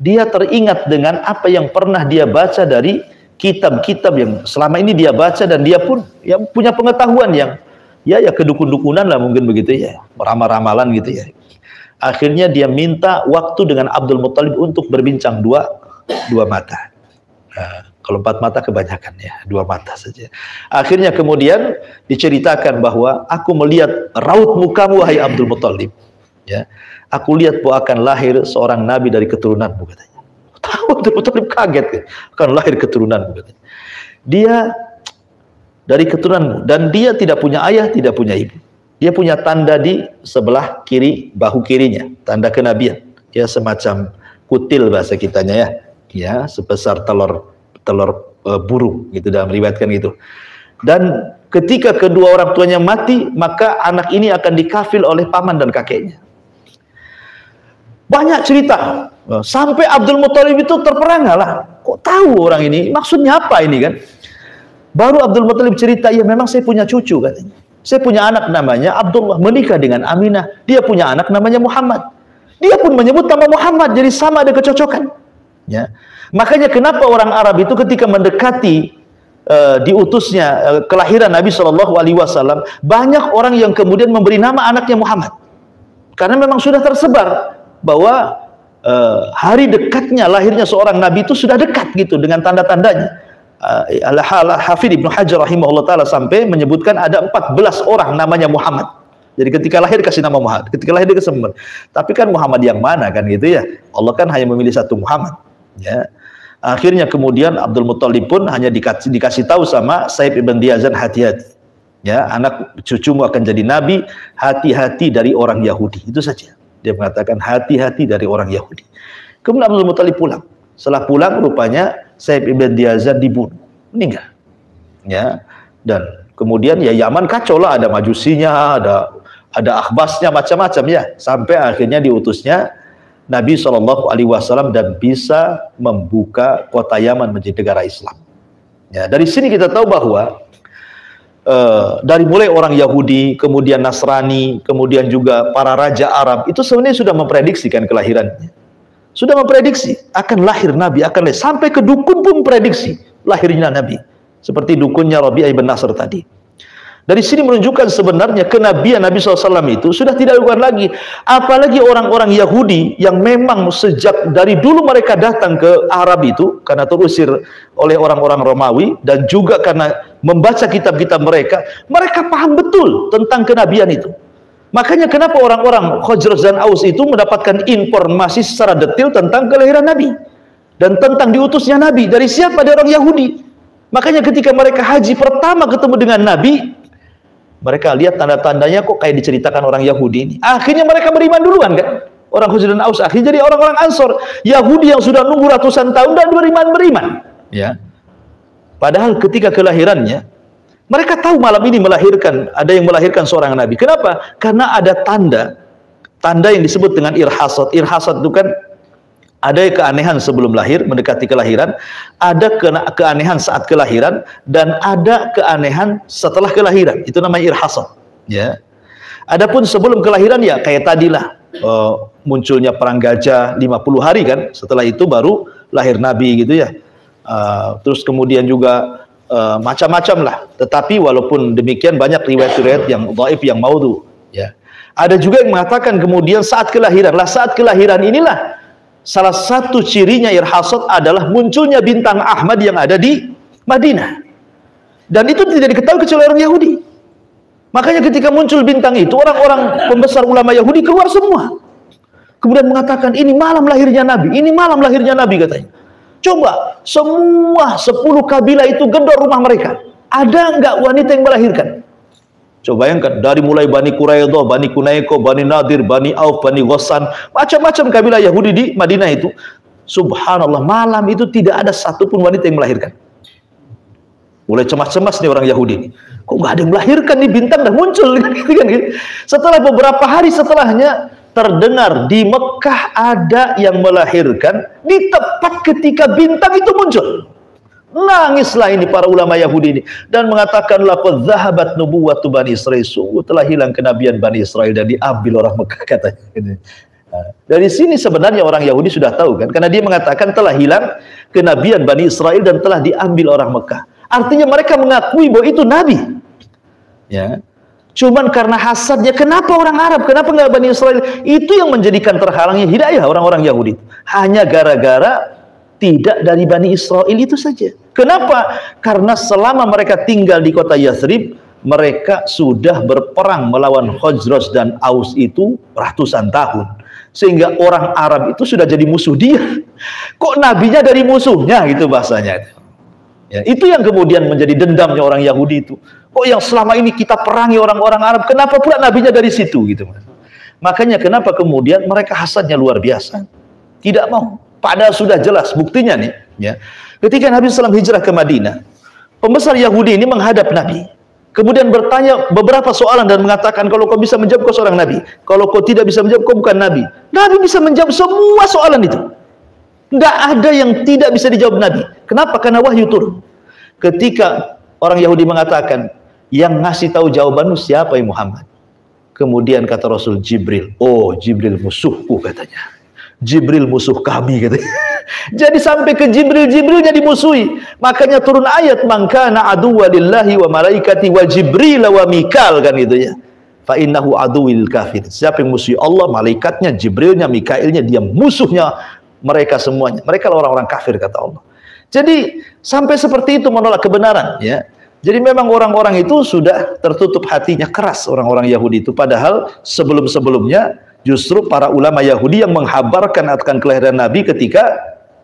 Speaker 2: dia teringat dengan apa yang pernah dia baca dari kitab-kitab yang selama ini dia baca, dan dia pun yang punya pengetahuan yang ya kedukun-dukunan lah mungkin begitu ya, ramal-ramalan gitu ya. Akhirnya dia minta waktu dengan Abdul Muthalib untuk berbincang dua mata. Nah, kalau 4 mata kebanyakan ya, 2 mata saja. Akhirnya kemudian diceritakan bahwa aku melihat raut mukamu wahai Abdul Muthalib. Ya, aku lihat bahwa akan lahir seorang nabi dari keturunanmu, katanya. Tahu Abdul Muthalib kaget kan? Akan lahir keturunanmu, katanya. Dia dari keturunanmu, dan dia tidak punya ayah, tidak punya ibu. Dia punya tanda di sebelah kiri bahu kirinya, tanda kenabian. Ya, semacam kutil bahasa kitanya ya. Ya, sebesar telur burung gitu, dalam riwayatkan gitu. Dan ketika kedua orang tuanya mati, maka anak ini akan dikafil oleh paman dan kakeknya. Banyak cerita, sampai Abdul Muthalib itu terperangah lah. Kok tahu orang ini? Maksudnya apa ini kan? Baru Abdul Muthalib cerita, ya memang saya punya cucu, katanya. Saya punya anak namanya Abdullah, menikah dengan Aminah. Dia punya anak namanya Muhammad. Dia pun menyebut nama Muhammad, jadi sama ada kecocokan. Ya. Makanya kenapa orang Arab itu ketika mendekati diutusnya kelahiran Nabi Shallallahu Alaihi Wasallam, banyak orang yang kemudian memberi nama anaknya Muhammad, karena memang sudah tersebar bahwa hari dekatnya lahirnya seorang Nabi itu sudah dekat gitu dengan tanda-tandanya. Hafidh Ibnu Hajar rahimahullah taala sampai menyebutkan ada 14 orang namanya Muhammad. Jadi ketika lahir kasih nama Muhammad, ketika lahir dikasih Muhammad. Tapi kan Muhammad yang mana kan gitu ya? Allah kan hanya memilih satu Muhammad. Ya. Akhirnya kemudian Abdul Muthalib pun hanya dikasih tahu sama Saib ibn Diyazan, hati-hati. Ya, anak cucumu akan jadi nabi, hati-hati dari orang Yahudi. Itu saja. Dia mengatakan hati-hati dari orang Yahudi. Kemudian Abdul Muthalib pulang. Setelah pulang rupanya Saib ibn Diyazan dibunuh, meninggal. Ya. Dan kemudian ya Yaman kacau lah, ada majusinya, ada akhbasnya, macam-macam ya. Sampai akhirnya diutusnya Nabi Shallallahu Alaihi Wasallam dan bisa membuka kota Yaman menjadi negara Islam. Ya, dari sini kita tahu bahwa dari mulai orang Yahudi, kemudian Nasrani, kemudian juga para raja Arab itu sebenarnya sudah memprediksikan kelahirannya, sudah memprediksi akan lahir Nabi, akan lahir. Sampai ke dukun pun prediksi lahirnya Nabi, seperti dukunnya Rabi'ah ibn Nasr tadi. Dari sini menunjukkan sebenarnya kenabian Nabi SAW itu sudah tidak dilakukan lagi. Apalagi orang-orang Yahudi yang memang sejak dari dulu mereka datang ke Arab itu karena terusir oleh orang-orang Romawi, dan juga karena membaca kitab-kitab mereka paham betul tentang kenabian itu. Makanya kenapa orang-orang Khazraj dan Aus itu mendapatkan informasi secara detail tentang kelahiran Nabi dan tentang diutusnya Nabi. Dari siapa? Dari orang Yahudi. Makanya ketika mereka haji pertama ketemu dengan Nabi, mereka lihat tanda-tandanya kok kayak diceritakan orang Yahudi ini. Akhirnya mereka beriman duluan kan. Orang Khazraj dan Aus akhirnya jadi orang-orang Ansor. Yahudi yang sudah nunggu ratusan tahun dan beriman. Ya. Padahal ketika kelahirannya, mereka tahu malam ini ada yang melahirkan seorang Nabi. Kenapa? Karena ada tanda yang disebut dengan irhasat. Irhasat itu kan ada keanehan sebelum lahir, mendekati kelahiran, ada keanehan saat kelahiran, dan ada keanehan setelah kelahiran. Itu namanya irhasat. Ya. Adapun sebelum kelahiran ya kayak tadilah, munculnya perang gajah 50 hari kan, setelah itu baru lahir Nabi gitu ya. Terus kemudian juga macam-macam lah. Tetapi walaupun demikian banyak riwayat-riwayat yang dhaif, yang maudhu. Ya. Ada juga yang mengatakan kemudian saat kelahiran inilah salah satu cirinya irhasat adalah munculnya bintang Ahmad yang ada di Madinah. Dan itu tidak diketahui kecuali orang Yahudi. Makanya ketika muncul bintang itu, orang-orang pembesar ulama Yahudi keluar semua. Kemudian mengatakan, ini malam lahirnya Nabi, ini malam lahirnya Nabi katanya. Coba, semua 10 kabilah itu gedor rumah mereka. Ada nggak wanita yang melahirkan? Coba bayangkan, dari mulai Bani Quraidah, Bani Kunaiko, Bani Nadir, Bani Auf, Bani Ghassan, macam-macam kabilah Yahudi di Madinah itu. Subhanallah, malam itu tidak ada satupun wanita yang melahirkan. Mulai cemas-cemas nih orang Yahudi nih. Kok nggak ada yang melahirkan nih, bintang dah muncul gitu kan. Setelah beberapa hari setelahnya terdengar di Mekah ada yang melahirkan di tepat ketika bintang itu muncul. Nangislah ini para ulama Yahudi ini dan mengatakan laqad zahabat nubuwwatu Bani Israil, sungguh telah hilang kenabian Bani Israel dan diambil orang Mekah katanya. Nah, dari sini sebenarnya orang Yahudi sudah tahu kan, karena dia mengatakan telah hilang kenabian Bani Israel dan telah diambil orang Mekah. Artinya mereka mengakui bahwa itu nabi. Ya. Cuman karena hasadnya, kenapa orang Arab, kenapa nggak Bani Israel? Itu yang menjadikan terhalangnya hidayah orang-orang Yahudi. Hanya gara-gara tidak dari Bani Israel itu saja. Kenapa? Karena selama mereka tinggal di kota Yathrib, mereka sudah berperang melawan Khazraj dan Aus itu ratusan tahun. Sehingga orang Arab itu sudah jadi musuh dia. Kok nabinya dari musuhnya gitu bahasanya. Ya, itu yang kemudian menjadi dendamnya orang Yahudi itu. Kok yang selama ini kita perangi orang-orang Arab, kenapa pula nabinya dari situ gitu. Makanya kenapa kemudian mereka hasadnya luar biasa. Tidak mau. Padahal sudah jelas buktinya nih, ya. Ketika Nabi SAW hijrah ke Madinah, pembesar Yahudi ini menghadap Nabi, kemudian bertanya beberapa soalan dan mengatakan, kalau kau bisa menjawab kau seorang Nabi, kalau kau tidak bisa menjawab kau bukan Nabi. Nabi bisa menjawab semua soalan itu. Tidak ada yang tidak bisa dijawab Nabi. Kenapa? Karena wahyu turun. Ketika orang Yahudi mengatakan, yang ngasih tahu jawabanmu siapa ya Muhammad? Kemudian kata Rasul, Jibril. Oh, Jibril musuhku katanya. Jibril musuh kami katanya. Jadi sampai ke Jibrilnya dimusuhi. Makanya turun ayat man kana aduwwa lillahi wa malaikati wa Jibril wa Mikal kan gitu ya. Fa innahu aduwil kafir. Siapa yang musuhi Allah, malaikatnya, Jibrilnya, Mikailnya, dia musuhnya mereka semuanya. Mereka orang-orang kafir kata Allah. Jadi sampai seperti itu menolak kebenaran ya. Jadi memang orang-orang itu sudah tertutup hatinya, keras orang-orang Yahudi itu. Padahal sebelum-sebelumnya justru para ulama Yahudi yang menghabarkan akan kelahiran Nabi ketika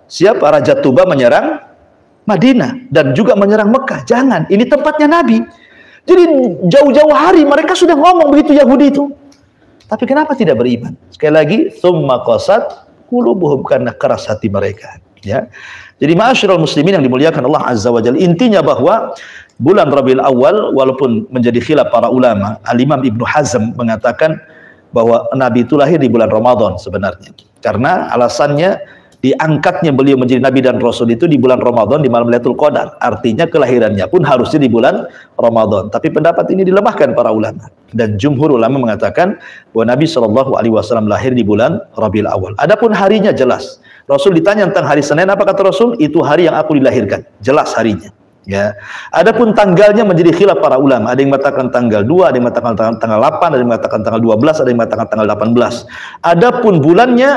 Speaker 2: siapa Raja Tuba menyerang Madinah dan juga menyerang Mekah. Jangan, ini tempatnya Nabi. Jadi jauh-jauh hari mereka sudah ngomong begitu Yahudi itu. Tapi kenapa tidak beriman? Sekali lagi, tsumma qasat qulubuhum, karena keras hati mereka. Ya. Jadi ma'asyiral muslimin yang dimuliakan Allah Azza wa Jalla, intinya bahwa bulan Rabiul Awal walaupun menjadi khilaf para ulama, Al-Imam Ibnu Hazm mengatakan bahwa Nabi itu lahir di bulan Ramadan sebenarnya. Karena alasannya diangkatnya beliau menjadi Nabi dan Rasul itu di bulan Ramadan, di malam Lailatul Qadar. Artinya kelahirannya pun harusnya di bulan Ramadan. Tapi pendapat ini dilemahkan para ulama. Dan jumhur ulama mengatakan bahwa Nabi SAW lahir di bulan Rabiul Awal. Adapun harinya jelas. Rasul ditanya tentang hari Senin, apa kata Rasul? Itu hari yang aku dilahirkan. Jelas harinya. Ya. Adapun tanggalnya menjadi khilaf para ulama. Ada yang mengatakan tanggal 2, ada yang mengatakan tanggal 8, ada yang mengatakan tanggal 12, ada yang mengatakan tanggal 18. Adapun bulannya,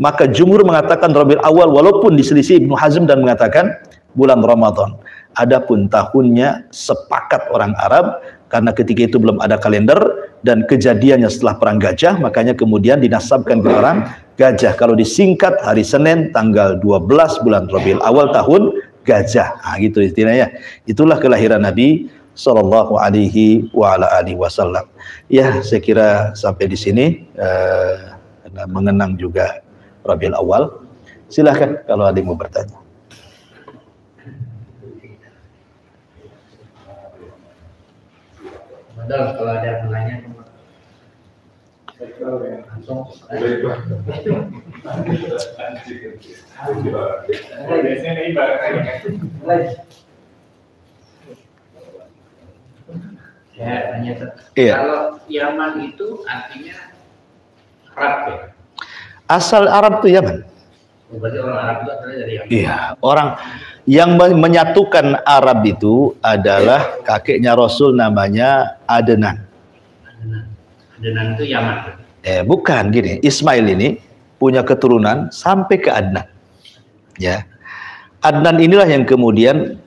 Speaker 2: maka jumhur mengatakan Rabiul Awal walaupun diselisih Ibnu Hazm dan mengatakan bulan Ramadan. Adapun tahunnya sepakat orang Arab karena ketika itu belum ada kalender dan kejadiannya setelah perang Gajah, makanya kemudian dinasabkan ke orang Gajah. Kalau disingkat hari Senin tanggal 12 bulan Rabiul Awal tahun Gajah. Nah, gitu istilahnya. Itulah kelahiran Nabi sallallahu alaihi wa ala alihi wasallam. Ya, saya kira sampai di sini mengenang juga Rabiul Awal. Silahkan kalau ada yang mau bertanya.
Speaker 3: Padahal kalau ada yang menanya langsung. Ya, tanya.
Speaker 2: Iya.
Speaker 3: Kalau Yaman itu artinya Arab ya?
Speaker 2: Asal Arab itu Yaman.
Speaker 3: Berarti orang Arab itu adalah dari Yaman.
Speaker 2: Iya, orang yang menyatukan Arab itu adalah kakeknya Rasul namanya Adnan.
Speaker 3: Adnan itu Yaman.
Speaker 2: Bukan gini, Ismail ini punya keturunan sampai ke Adnan. Ya. Adnan inilah yang kemudian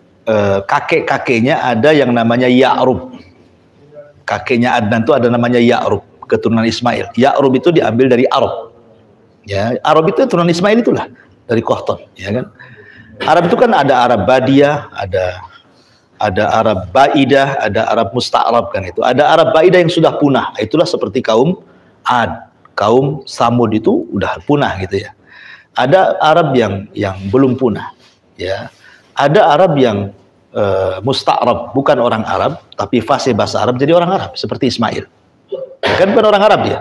Speaker 2: kakek-kakeknya ada yang namanya Ya'rub. Kakeknya Adnan itu ada namanya Ya'rub, keturunan Ismail. Ya'rub itu diambil dari Arab. Ya, Arab itu turunan Ismail itulah dari Qahtan, ya kan? Arab itu kan ada Arab Badiah, ada Arab Baidah, ada Arab Musta'rab kan itu. Ada Arab Baidah yang sudah punah. Itulah seperti kaum Ad, kaum Samud itu udah punah gitu ya. Ada Arab yang belum punah, ya. Ada Arab yang musta'rab, bukan orang Arab, tapi fasih bahasa Arab jadi orang Arab, seperti Ismail. Kan bukan orang Arab dia.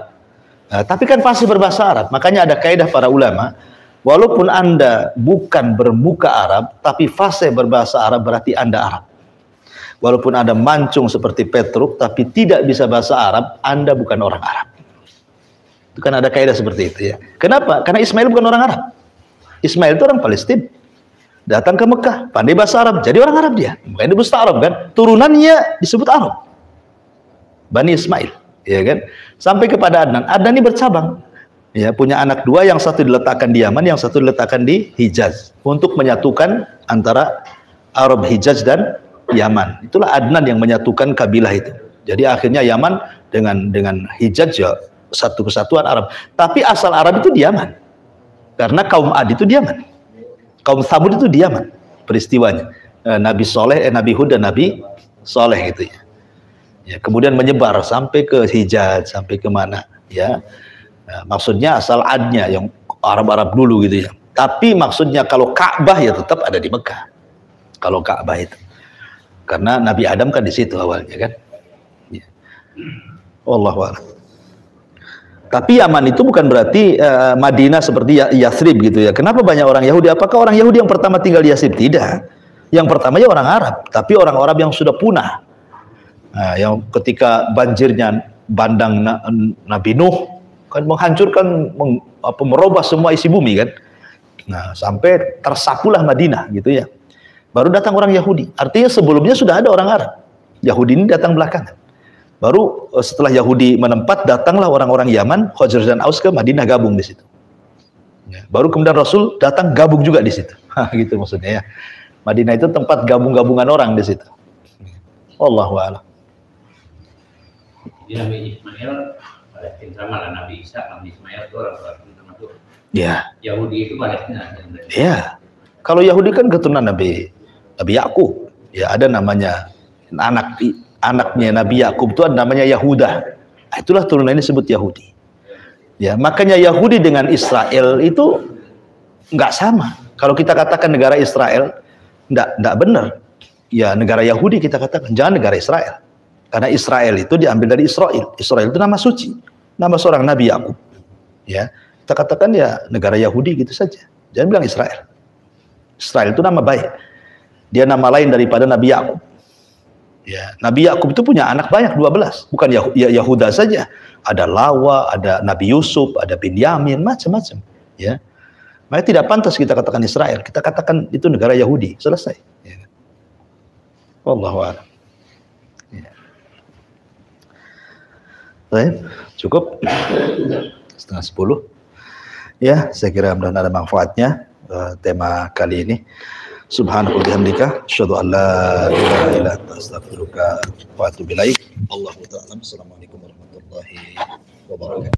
Speaker 2: Tapi kan fasih berbahasa Arab. Makanya ada kaidah para ulama, walaupun Anda bukan bermuka Arab, tapi fasih berbahasa Arab berarti Anda Arab. Walaupun Anda mancung seperti Petruk, tapi tidak bisa bahasa Arab, Anda bukan orang Arab. Itu kan ada kaidah seperti itu ya. Kenapa? Karena Ismail bukan orang Arab. Ismail itu orang Palestina. Datang ke Mekah, pandai bahasa Arab, jadi orang Arab dia. Makanya disebut Arab kan, turunannya disebut Arab. Bani Ismail, ya kan? Sampai kepada Adnan. Adnan ini bercabang. Ya, punya anak dua, yang satu diletakkan di Yaman, yang satu diletakkan di Hijaz untuk menyatukan antara Arab Hijaz dan Yaman. Itulah Adnan yang menyatukan kabilah itu. Jadi akhirnya Yaman dengan Hijaz ya satu kesatuan Arab. Tapi asal Arab itu di Yaman. Karena kaum Ad itu di Yaman. Kaum Tsamud itu di Yaman peristiwanya. Nabi Hud dan Nabi Soleh gitu ya. Ya, kemudian menyebar sampai ke Hijaz, sampai ke mana ya. Maksudnya asal Adnya yang Arab-Arab dulu gitu ya. Tapi maksudnya kalau Ka'bah ya tetap ada di Mekah. Kalau Ka'bah itu. Karena Nabi Adam kan di situ awalnya kan. Ya. Wallahu a'lam. Tapi Yaman itu bukan berarti Madinah seperti Yathrib gitu ya. Kenapa banyak orang Yahudi? Apakah orang Yahudi yang pertama tinggal di Yathrib? Tidak. Yang pertama ya orang Arab. Tapi orang Arab yang sudah punah. Nah, yang ketika banjirnya bandang Nabi Nuh kan menghancurkan, merubah semua isi bumi kan. Nah, sampai tersapulah Madinah gitu ya. Baru datang orang Yahudi. Artinya sebelumnya sudah ada orang Arab. Yahudi ini datang belakangan. Baru setelah Yahudi menempat, datanglah orang-orang Yaman, Khazraj dan Aus ke Madinah gabung di situ. Ya, baru kemudian Rasul datang gabung juga di situ. Gitu maksudnya ya. Madinah itu tempat gabung-gabungan orang di situ. Wallahu a'lam.
Speaker 3: Nabi Ismail Palestina sama lah Nabi Isa, Nabi Ismail itu orang Palestina termasuk.
Speaker 2: Ya.
Speaker 3: Yahudi itu Palestina.
Speaker 2: Ya. Kalau Yahudi kan keturunan Nabi Yakub. Ya, ada namanya anaknya Nabi Yakub itu namanya Yahuda. Itulah turunannya disebut Yahudi. Ya, makanya Yahudi dengan Israel itu nggak sama. Kalau kita katakan negara Israel, nggak benar. Ya, negara Yahudi kita katakan, jangan negara Israel. Karena Israel itu diambil dari Israel. Israel itu nama suci, nama seorang Nabi Yakub. Ya, kita katakan ya negara Yahudi gitu saja. Jangan bilang Israel. Israel itu nama baik. Dia nama lain daripada Nabi Yakub. Ya, Nabi Yakub itu punya anak banyak, 12. Bukan Yahuda saja. Ada Lawa, ada Nabi Yusuf, ada Binyamin, macam-macam. Ya. Makanya tidak pantas kita katakan Israel. Kita katakan itu negara Yahudi. Selesai. Ya. Wallahu a'lam. Ya. Baik, cukup. 9:30. Ya, saya kira mudah-mudahan ada manfaatnya tema kali ini. Subhanallah bihamdika asyhadu an la ilaha illa anta astaghfiruka wa atubu ilaik. Allahu ta'ala. Assalamualaikum warahmatullahi wabarakatuh.